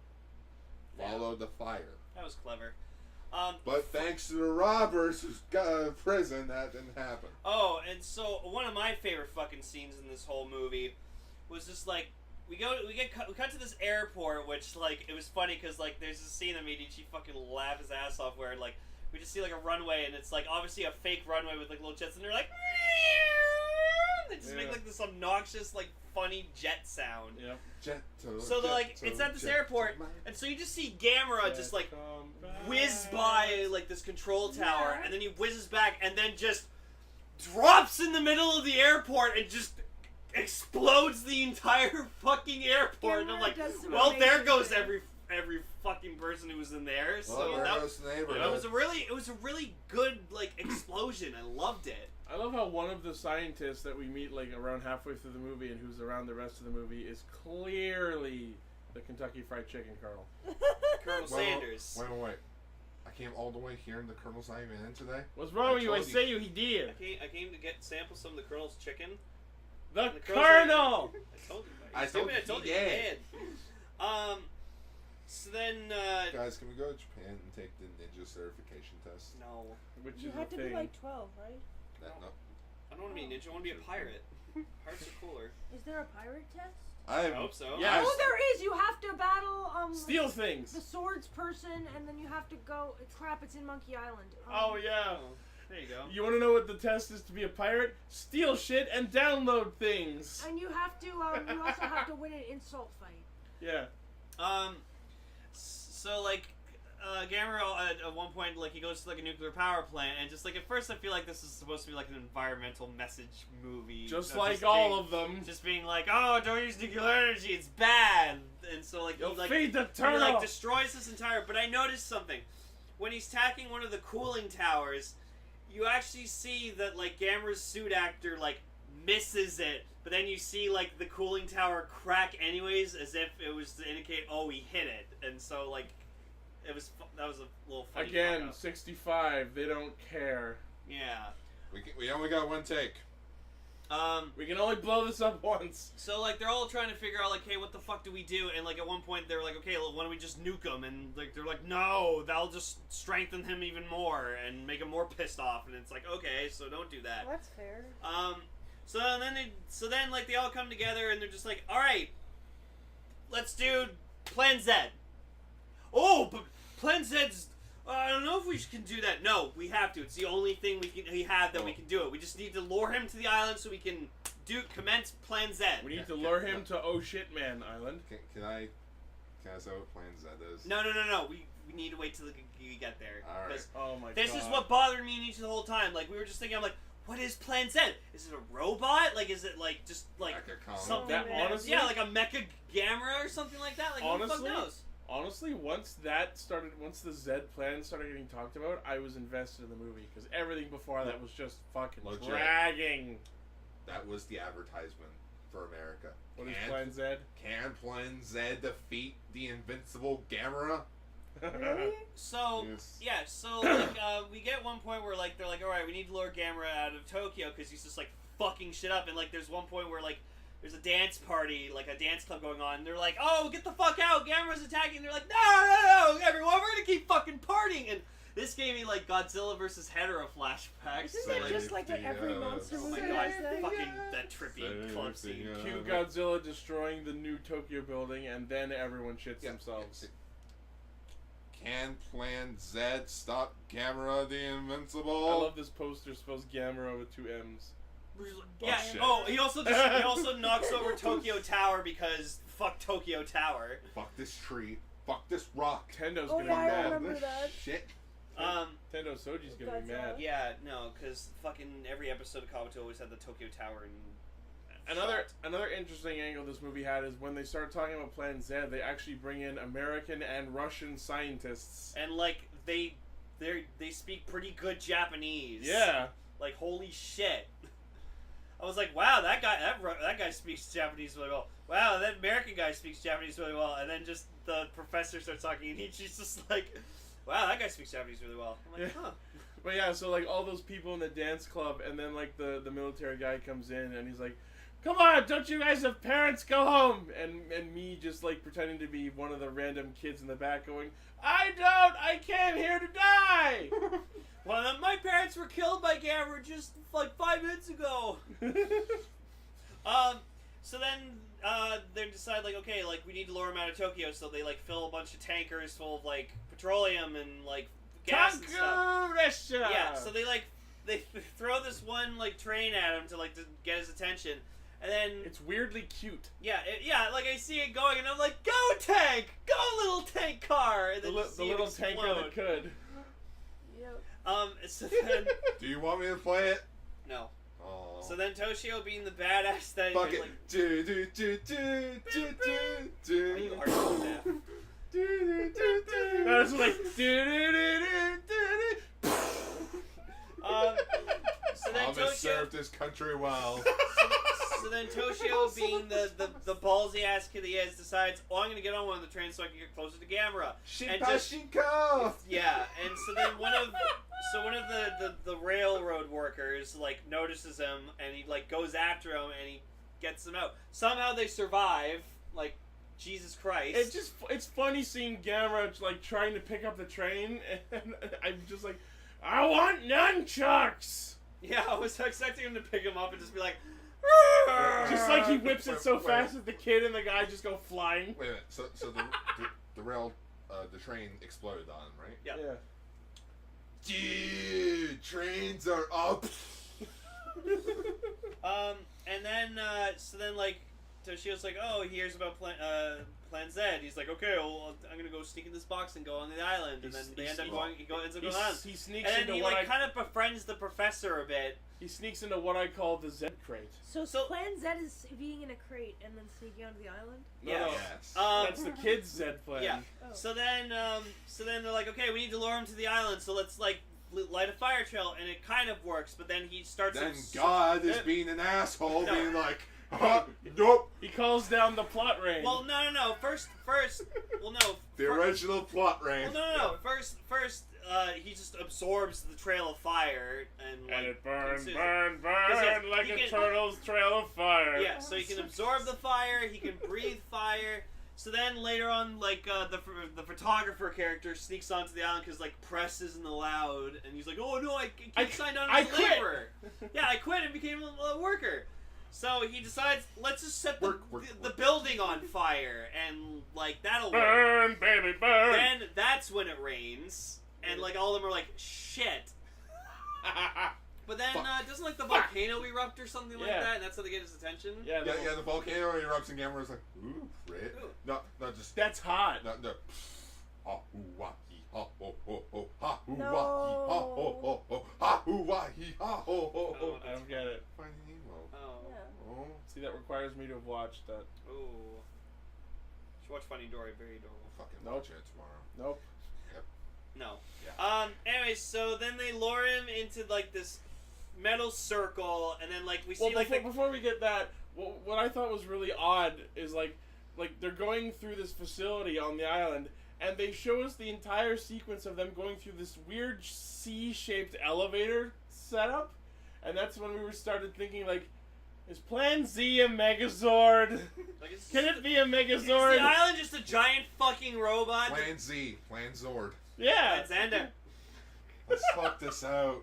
Follow the fire. That was clever. But thanks to the robbers who got out of prison, that didn't happen. Oh, and so one of my favorite fucking scenes in this whole movie was just like we cut to this airport, which like it was funny because like there's a scene that made Ichi fucking laugh his ass off where like we just see like a runway and it's like obviously a fake runway with like little jets and they're like they just make like this obnoxious like funny jet sound. Yeah. So they're like it's at this airport and so you just see Gamera just like whiz by like this control tower and then he whizzes back and then just drops in the middle of the airport and just explodes the entire fucking airport. And I'm like, well, there goes every fucking person who was in there. So it was a really good like explosion. I loved it. I love how one of the scientists that we meet like around halfway through the movie and who's around the rest of the movie is clearly the Kentucky Fried Chicken Colonel. Colonel Sanders. Wait. I came all the way here and the Colonel's not even in today? What's wrong with you? I say you he did. I came to sample some of the Colonel's chicken. The Colonel! I told you he did. So then, guys, can we go to Japan and take the ninja certification test? No. Which you is had to thing. be like 12, right? No. I don't want to be a ninja. I want to be a pirate. Pirates are cooler. Is there a pirate test? I hope so. Yes. Oh, there is. You have to battle steal things. The swords person, and then you have to go. Crap! It's in Monkey Island. Oh yeah. There you go. You want to know what the test is to be a pirate? Steal shit and download things. And you have to. You also have to win an insult fight. Yeah. So like, Gamera at one point like he goes to like a nuclear power plant and just like at first I feel like this is supposed to be like an environmental message movie. Just like all of them. Just being like, oh, don't use nuclear energy, it's bad. And so like You'll he like feed the he turtle. like destroys this entire. But I noticed something when he's attacking one of the cooling towers. You actually see that like Gamera's suit actor like misses it, but then you see like the cooling tower crack anyways, as if it was to indicate, oh, he hit it, and so like that was a little funny. Again, 65. They don't care. Yeah. We only got one take. We can only blow this up once. So like they're all trying to figure out like, hey, what the fuck do we do? And like at one point they're like, okay, well, why don't we just nuke him? And like they're like, no, that'll just strengthen him even more and make him more pissed off. And it's like, okay, so don't do that. Well, that's fair. So then like they all come together and they're just like, all right, let's do Plan Z. Oh, but Plan Z's. I don't know if we can do that. No, we have to. It's the only thing we have that we can do it. We just need to lure him to the island so we can commence Plan Z. We need to lure him to Oh Shit Man Island. Can I say what Plan Z is? No. We need to wait till we get there. All right. Oh my god. This is what bothered me and each the whole time. Like we were just thinking, I'm like, what is Plan Z? Is it a robot? Like, is it like just like something? That, honestly, yeah, like a mecha Gamera or something like that. Like who the fuck knows? Honestly, once the Z plan started getting talked about, I was invested in the movie because everything before that was just fucking dragging. That was the advertisement for America. What is Plan Z? Can Plan Z defeat the invincible Gamera? Really? So yeah, so like we get one point where like they're like, all right, we need to lure Gamera out of Tokyo because he's just like fucking shit up, and like there's one point where like there's a dance party, like a dance club going on, and they're like, oh, get the fuck out, Gamera's attacking. And they're like, no, everyone, we're gonna keep fucking partying. And this gave me like Godzilla versus Hedorah flashbacks. Isn't that just like what every monster Oh movie my god, does that? fucking that trippy club scene. Cue Godzilla destroying the new Tokyo building, and then everyone shits themselves. Can Plan Z stop Gamera the Invincible? I love this poster. Spells Gamera with 2 M's. Yeah. shit. Oh, he also knocks over Tokyo Tower because fuck Tokyo Tower. Fuck this tree. Fuck this rock. Tendo's Oh, gonna yeah, I be mad. remember This that. shit. Tendo Soji's gonna be Godzilla. mad. Yeah, no, because fucking every episode of Kabuto always had the Tokyo Tower and. Another interesting angle this movie had is when they start talking about Plan Z, they actually bring in American and Russian scientists. And like they speak pretty good Japanese. Yeah. Like holy shit. I was like, wow, that guy speaks Japanese really well. Wow, that American guy speaks Japanese really well. And then just the professor starts talking, and she's just like, wow, that guy speaks Japanese really well. I'm like, huh. But yeah, so like all those people in the dance club, and then like the military guy comes in, and he's like, "Come on, don't you guys have parents? Go home!" And me just like pretending to be one of the random kids in the back, going, "I don't! I came here to die!" Well, my parents were killed by Gamera just like 5 minutes ago. So then they decide like, okay, like we need to lure him out of Tokyo, so they like fill a bunch of tankers full of like petroleum and like gas and stuff. Russia! Yeah, so they throw this one like train at him to get his attention, and then It's weirdly cute. yeah, like I see it going, and I'm like, go tank, go little tank car, and then The you see little it tanker explode. that could. Yep. So then Do you want me to play it? no. Oh. So then Toshio, being the badass that Fuck he, it. like, Do do do do do do are you do. hardcore deaf? That's like do-do-do-do-do-do. So then Thomas served his country well. So then Toshio, being the ballsy ass kid he is, decides, oh, I'm gonna get on one of the trains so I can get closer to Gamera. And just Shinko! yeah, and so then one of the railroad workers like notices him, and he like goes after him, and he gets him out. Somehow they survive. Like Jesus Christ! It's funny seeing Gamera like trying to pick up the train, and I'm just like, I want nunchucks. Yeah, I was expecting him to pick him up and just be like, Just like he whips it so Wait. fast that the kid and the guy just go flying. Wait a minute. So the rail, the train exploded on him, right? yeah. Dude, trains are up. And then so then like Toshio's like, oh, he hears about Plan Z. He's like, okay, well, I'm gonna go sneak in this box and go on the island, and then they end up going. Ends up going on. He sneaks And then into he what like kind of befriends the professor a bit. he sneaks into what I call the Z crate. So So- Plan Z is being in a crate and then sneaking onto the island? No, Yeah. no, Yes. that's the kid's Z plan. Yeah. Oh. So then they're like, okay, we need to lure him to the island, so let's like light a fire trail, and it kind of works. But then he starts. Then God is Yeah. being an asshole, No. being like, nope. He calls down the plot ring. Well, no. First. Well, no. The original plot ring. Well, no. First, he just absorbs the trail of fire and like. and it burn, consumes it. burn, Because, yeah, burn like he a can- turtle's trail of fire. Yeah, so he can absorb the fire. He can breathe fire. So then later on, like the photographer character sneaks onto the island because like press isn't allowed, and he's like, "Oh no, I signed on I as a quit." laborer." Yeah, I quit and became a worker. So he decides, let's just set the building on fire, and like that'll work. Burn, baby, burn. Then that's when it rains, and like all of them are like, "Shit." But then doesn't like the volcano erupt or something like Yeah. that, and that's how they get his attention. yeah, Yeah, the volcano erupts and Gamera's like, ooh, right? Ooh. No, just that's hot. no. Ha hoo wah hee ha ho ho ho. Ha hoo No. wah hee ha ho ho ho. Ha hoo wah hee ha ho ho ho. I don't get it. Finding Nemo. Oh. Yeah. Oh, See, that requires me to have watched that. Ooh. Should watch Funny Dory, very adorable. we'll fucking Nope. watch it tomorrow. Nope. No. Yeah. Anyways, so then they lure him into like this metal circle, and then like we see Well, like before we get that, what I thought was really odd is like they're going through this facility on the island, and they show us the entire sequence of them going through this weird C-shaped elevator setup, and that's when we started thinking like, is Plan Z a Megazord? like it's Can it be a is the Megazord? island just a giant fucking robot? Plan Z, Plan Zord. Yeah. Xander. Let's fuck this out.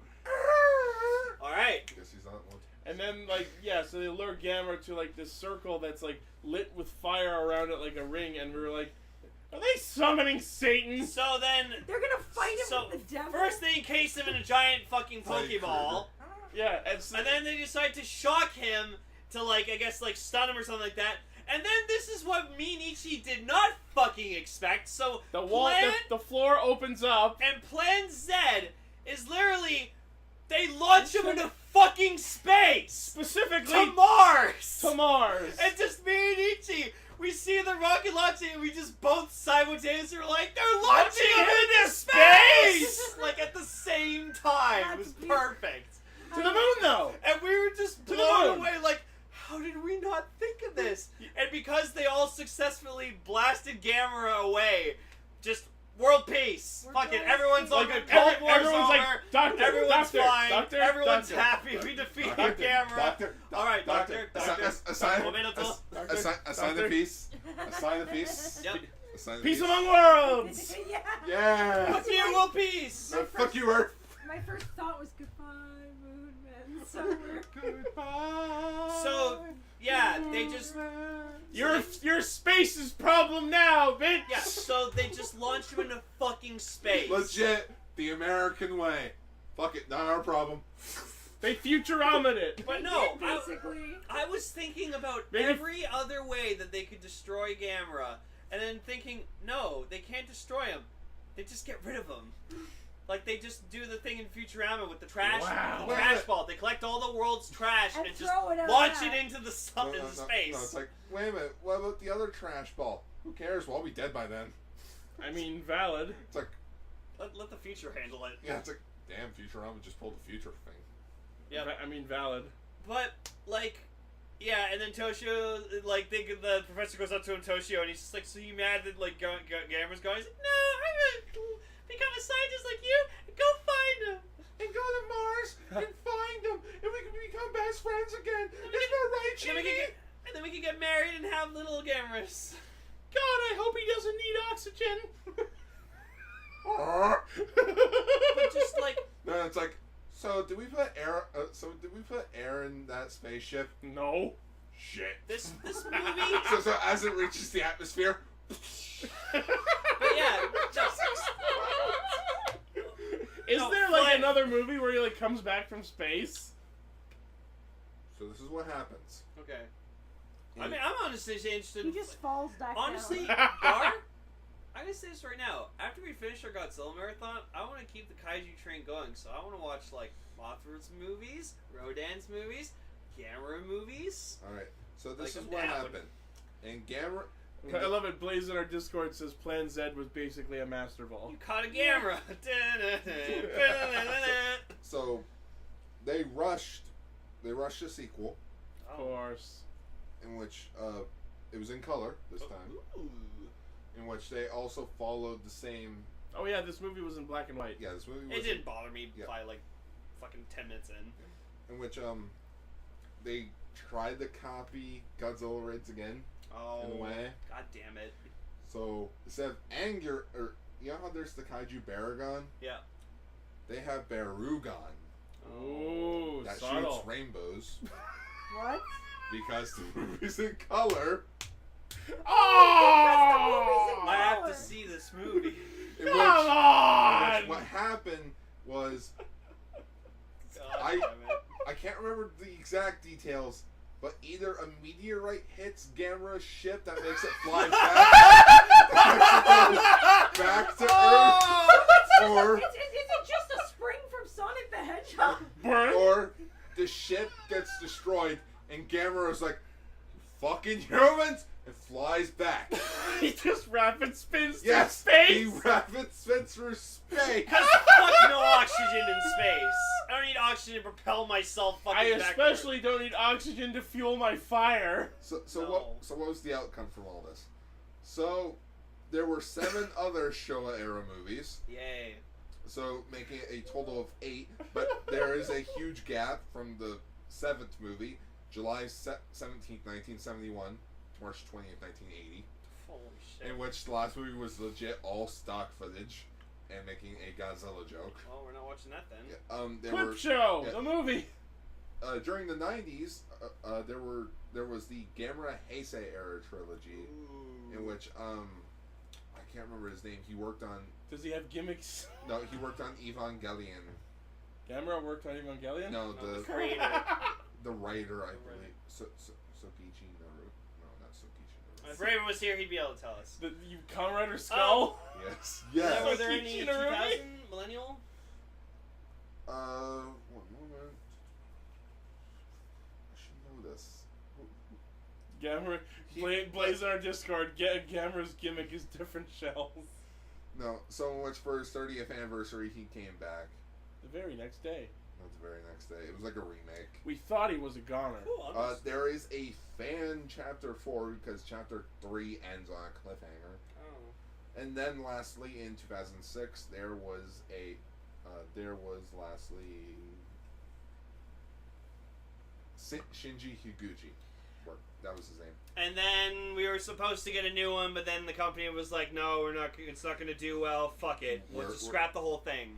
Alright. Guess he's not one. And then, like, yeah, so they lure Gamera to, like, this circle that's, like, lit with fire around it like a ring, and we were like, are they summoning Satan? So then... They're gonna fight him So, with the devil. first they encase him in a giant fucking Freddy Pokeball. Yeah, and so, And then they decide to shock him to, like, I guess, like, stun him or something like that. And then this is what me and Ichi did not fucking expect. So, the wall, the floor opens up. and Plan Z is literally... They launch him into fucking space! Specifically To Mars! to Mars. And just me and Ichi, we see the rocket launching and we just both simultaneously were like, they're launching him into space! Like at the same time. It was perfect. To the moon, though. And we were just To the blown moon. away like, how did we not think of this? And because they all successfully blasted Gamera away, just world peace. We're Fuck it, going everyone's all to good. see Cold Every- War's everyone's over. like, doctor, Everyone's doctor, fine. doctor, Everyone's doctor. happy. We defeated Doctor, Gamera. doctor, Alright, doctor, doctor. assign Momento. assign the piece. Assign the piece. Yep. Assign the Peace piece. among worlds. Yeah. Yeah. Fuck you, world peace. Fuck you, Earth. My first thought was goodbye, Moon Man. Summer. Goodbye. So, yeah, they just... Your space's problem now, bitch. Yeah, so they just launched him into fucking space. Legit, the American way. Fuck it, not our problem. They Futurama it. But no, Basically. I was thinking about Maybe- every other way that they could destroy Gamera, and then thinking, no, they can't destroy him. They just get rid of him. Like they just do the thing in Futurama with the trash, Wow. the trash ball. They collect all the world's trash And and just throw it out launch back. it into the sun, into space. No, it's like, wait a minute, what about the other trash ball? Who cares? We'll all be dead by then. I mean, valid. It's like, Let the future handle it. yeah, it's like, damn, Futurama just pulled the future thing. Yeah. I mean, valid. But like, yeah, and then Toshio, like, the professor goes up to him, Toshio, and he's just like, "So you mad that like Gamera's gone?" He's like, "No, I'm gonna become a scientist like you and go find him And go to Mars and find him, and we can become best friends again. Isn't that right, and then, Jimmy? and then we can get married and have little Gameras." God, I hope he doesn't need oxygen. But just like, No, it's like, so did we put air? Did we put air in that spaceship? No. Shit. this movie, So as it reaches the atmosphere, but yeah, just, Is No, there like fine. another movie where he like comes back from space? so this is what happens. okay. I mean, I'm honestly interested. He in, just falls back honestly, down. Gar, I'm gonna say this right now. After we finish our Godzilla marathon, I want to keep the kaiju train going. So I want to watch like Mothra's movies, Rodan's movies, Gamera movies. All right. So this Like, is I'm what down. happened. And Gamera. I love it. Blaze in our Discord says Plan Z was basically a master ball. You caught a Gamera. So they rushed a sequel Of course. in which it was in color this time, Ooh. in which they also followed the same. Oh yeah, this movie was in black and white. Yeah, this movie was It didn't bother me Yeah. by like fucking 10 minutes in. in which they tried to copy Godzilla raids again in a way. God damn it. So instead of anger, or you know how there's the kaiju Baragon, Yeah. they have Barugon Ooh, that subtle. shoots rainbows What? because the movie's in color. Oh! I have to see this movie. In Come which on! what happened was God I- damn it. I can't remember the exact details, but either a meteorite hits Gamera's ship that makes it fly back to Earth, or Is it just a spring from Sonic the Hedgehog? or the ship gets destroyed and Gamera's like, "You fucking humans," and flies back. He just rapid spins Yes, through space. he rapid spins through space. Because fuck no oxygen in space. I don't need oxygen to propel myself fucking I back especially don't need oxygen to fuel my fire. So No. what was the outcome from all this? So there were 7 other Showa era movies. Yay. So making it a total of 8, but there is a huge gap from the 7th movie, July 17th, 1971, to March 20th, 1980, Holy shit. in which the last movie was legit all stock footage, and making a Godzilla joke. Well, we're not watching that then. Yeah, there Clip were, Show, yeah. the movie. During the 90s, there was the Gamera Heisei era trilogy, Ooh. in which I can't remember his name. He worked on Does he have gimmicks? no, he worked on Evangelion. Gamera worked on Evangelion? No, the the creator. the writer, I The believe. writer. Sokichi Naru. No, not Sokichi Naru. If Raven was here, he'd be able to tell us. You Kamen Rider Skull? Yes. Yeah, were Yes. there any Sokichi Naru? 2000 millennial? One moment. I should know this. Gamera, Blaze on our Discord, Gamera's gimmick is different shells. No, so much for his 30th anniversary, he came back. The very next day. Not the very next day. It was like a remake. We thought he was a goner. Cool. There is a fan chapter 4 because chapter 3 ends on a cliffhanger. Oh. And then lastly, in 2006, there was Shinji Higuchi. That was his name. And then we were supposed to get a new one, but then the company was like, "No, we're not. It's not going to do well. Fuck it. We'll just scrap the whole thing."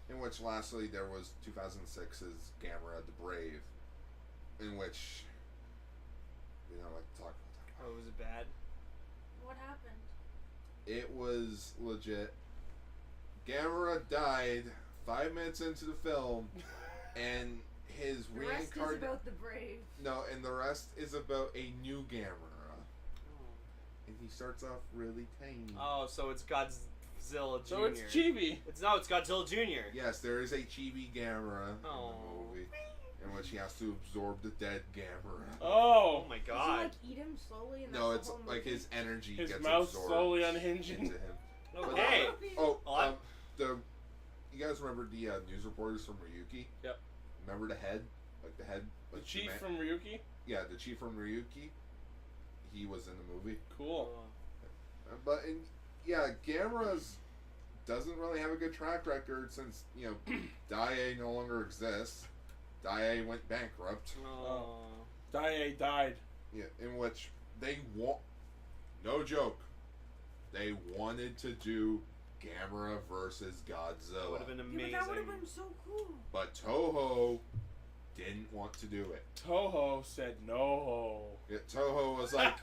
In which, lastly, there was 2006's Gamera the Brave, in which we don't like to talk about that. Oh, was it bad? What happened? It was legit. Gamera died 5 minutes into the film, and his The rest is reincarnation. about the brave. No, and the rest is about a new Gamera, and he starts off really tiny. Oh, so it's Godzilla Jr. So it's Chibi. It's Godzilla Jr. Yes, there is a chibi Gamera in Oh. the movie, in which he has to absorb the dead Gamera. Oh Oh. my Does he god. like eat him slowly? And No, that's it's the whole like movie? his energy His gets mouth absorbed slowly unhinging. into him. Okay. Oh, What? you guys remember the news reporters from Ryuki? Yep. Remember the head? Like the head? The Like chief man- from Ryuki? Yeah, the chief from Ryuki. He was in the movie. Cool. But, Gamera's doesn't really have a good track record since, Daiei no longer exists. Daiei went bankrupt. Oh. Daiei died. Yeah, in which they no joke, they wanted to do Gamera versus That would have Godzilla, been Yeah, amazing. but that would have been so cool. but Toho didn't want to do it. Toho said no. Yeah, Toho was like,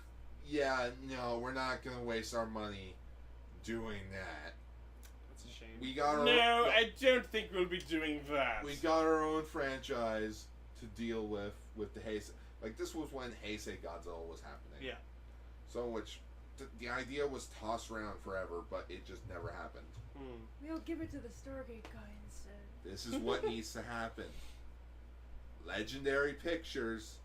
"Yeah, no, we're not gonna waste our money doing that. That's a shame. We got our No, I don't think we'll be doing that. we got our own franchise to deal with the Heisei." Like, this was when Heisei Godzilla was happening. Yeah. So, which the idea was tossed around forever, but it just never happened. We'll give it to the Stargate guy instead. This is what needs to happen. Legendary Pictures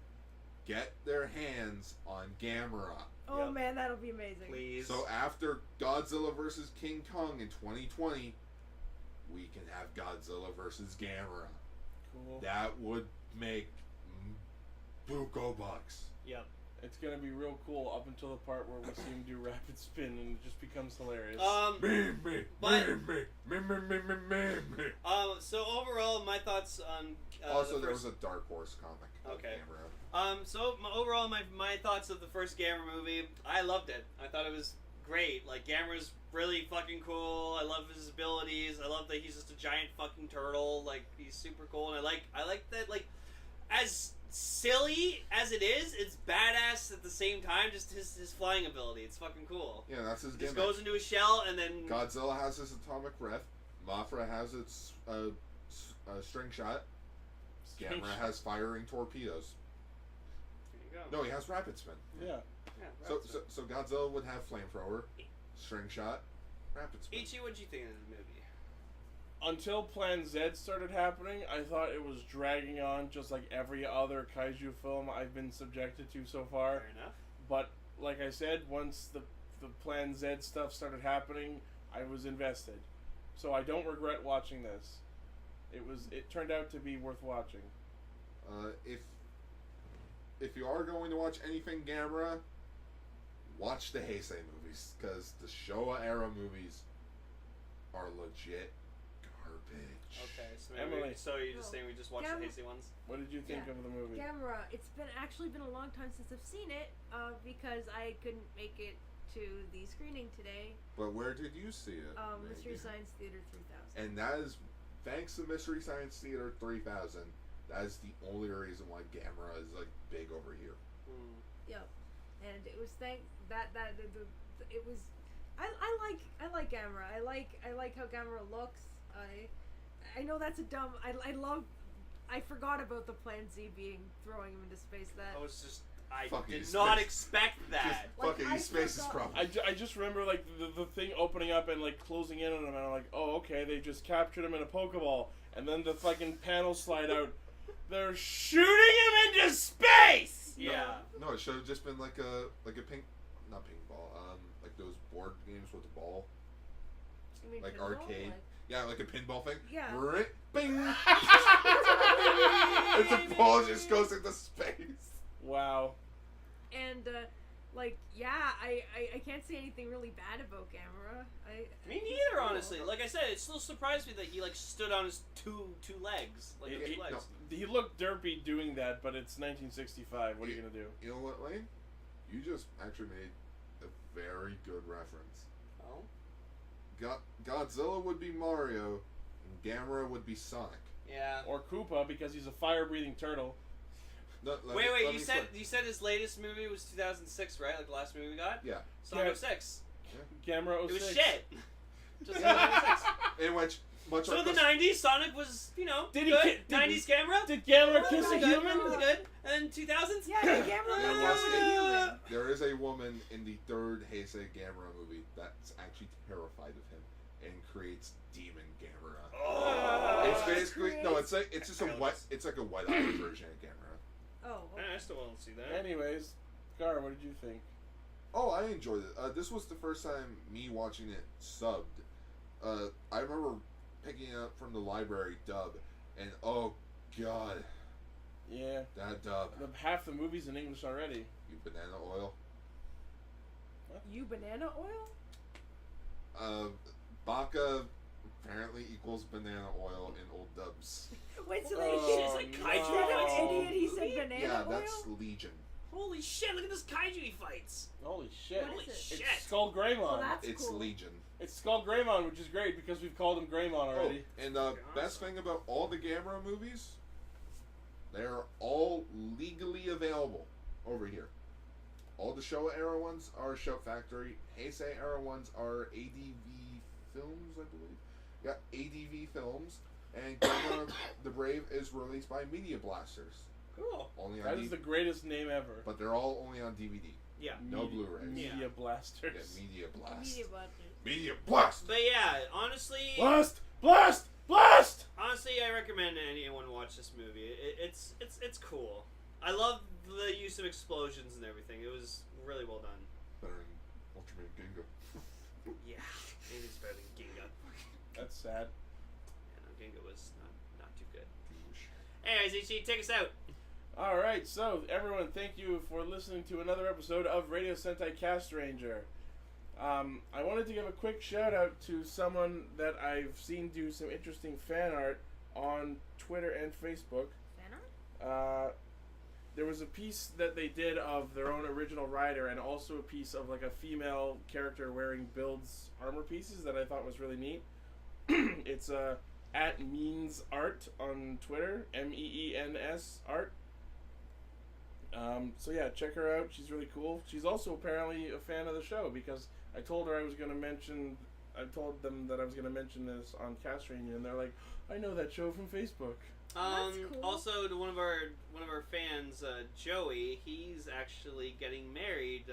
get their hands on Gamera. Oh Yep. man, that'll be amazing. Please. So after Godzilla vs. King Kong in 2020, we can have Godzilla vs. Gamera. Cool. That would make buco bucks. Yep. It's gonna be real cool up until the part where we see him do rapid spin and it just becomes hilarious. So overall, my thoughts on Also, the there first... was a Dark Horse comic of Okay. Gamera. So overall, my thoughts of the first Gamera movie, I loved it. I thought it was great. Like, Gamera's really fucking cool. I love his abilities. I love that he's just a giant fucking turtle. Like, he's super cool, and I like that. Like, as silly as it is, it's badass at the same time. Just his flying ability. It's fucking cool. Yeah, that's his Just gimmick. goes into a shell and then Godzilla has his atomic breath. Mothra has its string shot. String Gamera shot. has firing torpedoes. there you go. No, he has rapid spin. Yeah. Yeah, So, that's so, so Godzilla would have flamethrower, string shot, rapid spin. Ichi, what'd you think of the movie? Until Plan Z started happening, I thought it was dragging on just like every other kaiju film I've been subjected to so far. Fair enough. But like I said, once the Plan Z stuff started happening, I was invested. So I don't regret watching this. It turned out to be worth watching. If you are going to watch anything Gamera, watch the Heisei movies, because the Showa era movies are legit garbage. Okay, so Emily. so you're just saying we just watch the Heisei ones? What did you think Yeah. of the movie? Gamera, it's been a long time since I've seen it, because I couldn't make it to the screening today. But where did you see it? Mystery Maggie? Science Theater 3000. And that is thanks to Mystery Science Theater 3000. That is the only reason why Gamera is like big over here. Yep. And it was it was. I like Gamera. I like how Gamera looks. I know that's a dumb. I forgot about the Plan Z being throwing him into space. That I was just. I Fucking did space. not expect that. Just fucking I space is forgot. problem. I just remember like the thing opening up and like closing in on him, and I'm like, oh okay, they just captured him in a Pokeball, and then the fucking panels slide out. They're shooting him into space. Yeah. No, it should have just been like a not ping ball. Like those board games with the ball. You mean Like pinball? arcade. Yeah, like a pinball thing. Yeah. Right? Bing! And the ball just goes into space. Wow. And I can't say anything really bad about Gamera. Me neither, honestly. Like I said, it still surprised me that he like stood on his two legs, like He- his he- legs. no. He looked derpy doing that, but it's 1965. What are you gonna do? You know what, Lane? You just actually made a very good reference. Oh. Godzilla would be Mario, and Gamera would be Sonic. Yeah. Or Koopa because he's a fire-breathing turtle. Wait, you said his latest movie was 2006, right? Like the last movie we got? Yeah. Sonic Yeah. 06. Gamera 06. It was shit. Just like 06. In which, much So in like the 90s, Sonic was, you know, Did he good. ki- did- 90s camera? Did Gamera Was kiss a good, human? was good. And then 2000s? Yeah, Gamera was a human. there is a woman in the third Heisei Gamera movie that's actually terrified of him and creates Demon Gamera. Oh. It's basically Creates- it's just a it's like a white eye version of Gamera. Oh. I still want to see that. Anyways, Gar, what did you think? Oh, I enjoyed it. This was the first time me watching it subbed. I remember picking it up from the library dub, and oh god, Yeah. that dub. Half the movie's in English already. You banana oil. You banana oil? Baka apparently equals banana oil in old dubs. Wait, so Oh, like they kaiju instead of fights. idiot, he said banana Yeah, oil? that's Legion. Holy shit, look at this kaiju he fights. Holy shit. What Holy is it? shit. It's Skull Greymon. Oh, that's It's cool. Legion. It's Skull Greymon, which is great because we've called him Greymon already. Oh, and best thing about all the Gamera movies, they're all legally available over here. All the Showa era ones are Shout Factory. Heisei era ones are ADV Films, I believe. Yeah, ADV Films. And Gamera the Brave is released by Media Blasters. Cool. Only on That is the greatest name ever. but they're all only on DVD. Yeah. No Blu-rays. Media Yeah. Blasters. Yeah, Media Blast. Media button. Media Blast! But yeah, honestly, Blast! Blast! Blast! honestly, I recommend anyone watch this movie. It's cool. I love the use of explosions and everything. It was really well done. Better than Ultraman Ginga. Yeah, maybe it's better than Ginga. That's sad. Yeah, no, Ginga was not too good. Anyways, Ichi, take us out. Alright, so everyone, thank you for listening to another episode of Radio Sentai Castranger. I wanted to give a quick shout out to someone that I've seen do some interesting fan art on Twitter and Facebook. Fan art? There was a piece that they did of their own original rider and also a piece of like a female character wearing Build's armor pieces that I thought was really neat. It's at Means Art on Twitter, MEENS Art. So yeah, check her out. She's really cool. She's also apparently a fan of the show because I told them that I was going to mention this on Castranger, and they're like, I know that show from Facebook. That's cool. Also, to one of our fans, Joey, he's actually getting married.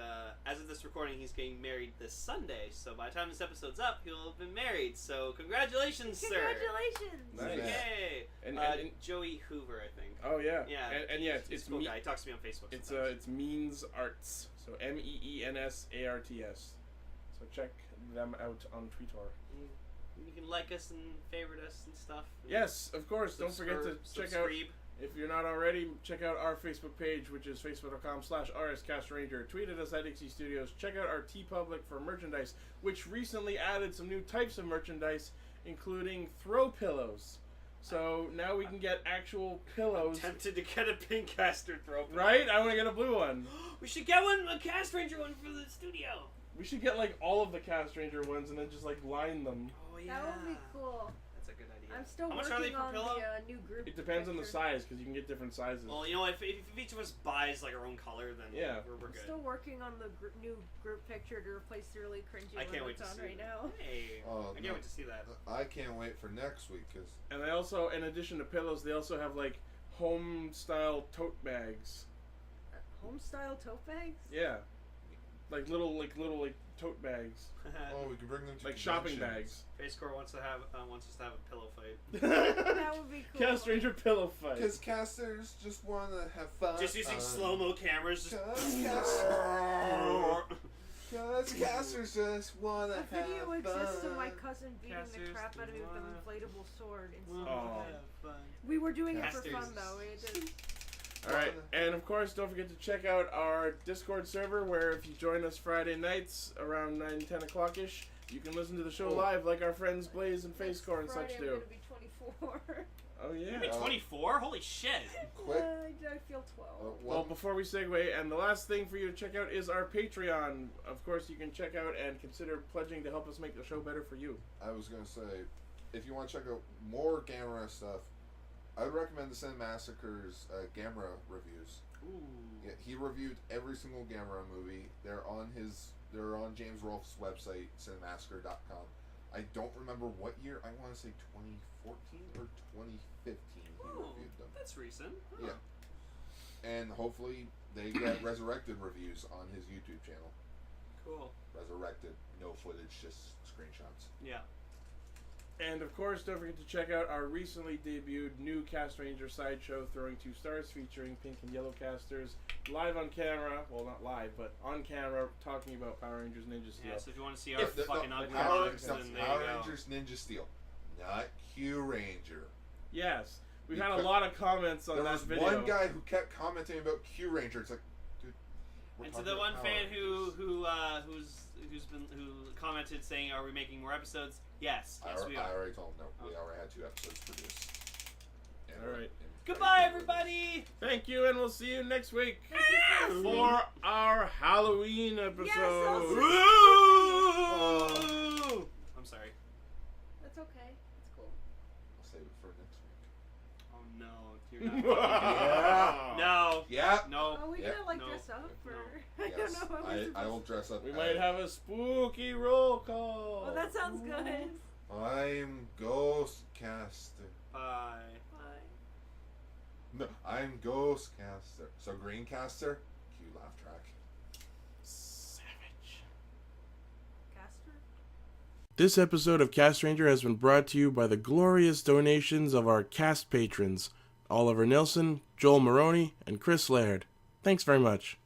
As of this recording, he's getting married this Sunday. So by the time this episode's up, he'll have been married. So congratulations, sir! Congratulations! Nice. Yay! And Joey Hoover, I think. oh yeah, Yeah, and yeah, he's it's a cool guy. He talks to me on Facebook. It's sometimes. it's Means Arts, so MEENSARTS. So check them out on Twitter. You can like us and favorite us and stuff. And Yes, of course. Don't forget to check out. subscribe. If you're not already, check out our Facebook page, which is facebook.com/RSCastranger. Tweet at us at Dixie Studios. Check out our TeePublic for merchandise, which recently added some new types of merchandise, including throw pillows. So now we can get actual pillows. Tempted to get a pink caster throw. Right? I want to get a blue one. We should get one, a Castranger one for the studio. We should get like all of the Castranger ones and then just like line them. Oh yeah. That would be cool. That's a good idea. I'm still How much are they working per on pillow? the new group. It depends on the picture. size because you can get different sizes. Well, you know, if each of us buys like our own color, then Yeah. we're I'm good. still working on the new group picture to replace the really cringy I one can't wait that's to on see right that. now. Hey, Oh, I can't wait to see that. I can't wait for next week because And they also, in addition to pillows, they also have like home style tote bags. Home style tote bags? Yeah, like little tote bags, oh, we can bring them to like shopping conventions. bags. Face Core wants us to have a pillow fight. That would be cool. Castranger pillow fight. Because casters just want to have fun. Just using slow-mo cameras. Just Because casters just want to A have video fun. exists of my cousin beating Casters the crap out of me with wanna- an inflatable sword. Oh. We were doing it for Casters. fun though. All right, and of course, don't forget to check out our Discord server, where if you join us Friday nights around 9-10 o'clock ish, you can listen to the show live, like our friends Blaze and FaceCore and such Friday, do. I'm gonna be 24. Oh yeah. You're 24? Holy shit! Quick. I feel 12. Well, before we segue, and the last thing for you to check out is our Patreon. Of course, you can check out and consider pledging to help us make the show better for you. I was going to say, if you want to check out more Gamera stuff, I would recommend the Sin Massacre's Gamera reviews. Ooh. Yeah, he reviewed every single Gamera movie. They're on James Rolfe's website, cinemassacre.com. I don't remember what year. I want to say 2014 or 2015 he reviewed them. That's recent. Huh. Yeah. And hopefully they get resurrected reviews on his YouTube channel. Cool. Resurrected, no footage, just screenshots. Yeah. And of course, don't forget to check out our recently debuted new Castranger sideshow, Throwing Two Stars, featuring pink and yellow casters, live on camera. Well, not live, but on camera, talking about Power Rangers Ninja Steel. Yeah, so if you want to see our fucking ugly Power mugs, then there Power you go. Rangers Ninja Steel, not Kyuranger. Yes, we've had a lot of comments on There that was video. one guy who kept commenting about Kyuranger. It's like, dude. we're And to talking the one about fan Power Rangers. who commented saying, "Are we making more episodes?" Yes, I we I are. already told him no. We already had 2 episodes produced. And All right. and- Goodbye, everybody. Thank you, and we'll see you next week Thank you for our Halloween episode. Yes, I'll see Woo! I'm sorry. That's okay. That's cool. I'll save it for next week. Oh no, you're not. No. Yeah. No. Are we Yeah. gonna No. dress up No. or I Yes. don't know. How we're I will supposed dress up. We might have a spooky roll call. to... Well, that sounds good. I'm Ghostcaster. Bye. Bye. No, I'm Ghostcaster. So Greencaster, cue laugh track. Savage. Caster? This episode of Castranger has been brought to you by the glorious donations of our cast patrons, Oliver Nilsson, Joel Maroney, and Chris Laird. Thanks very much.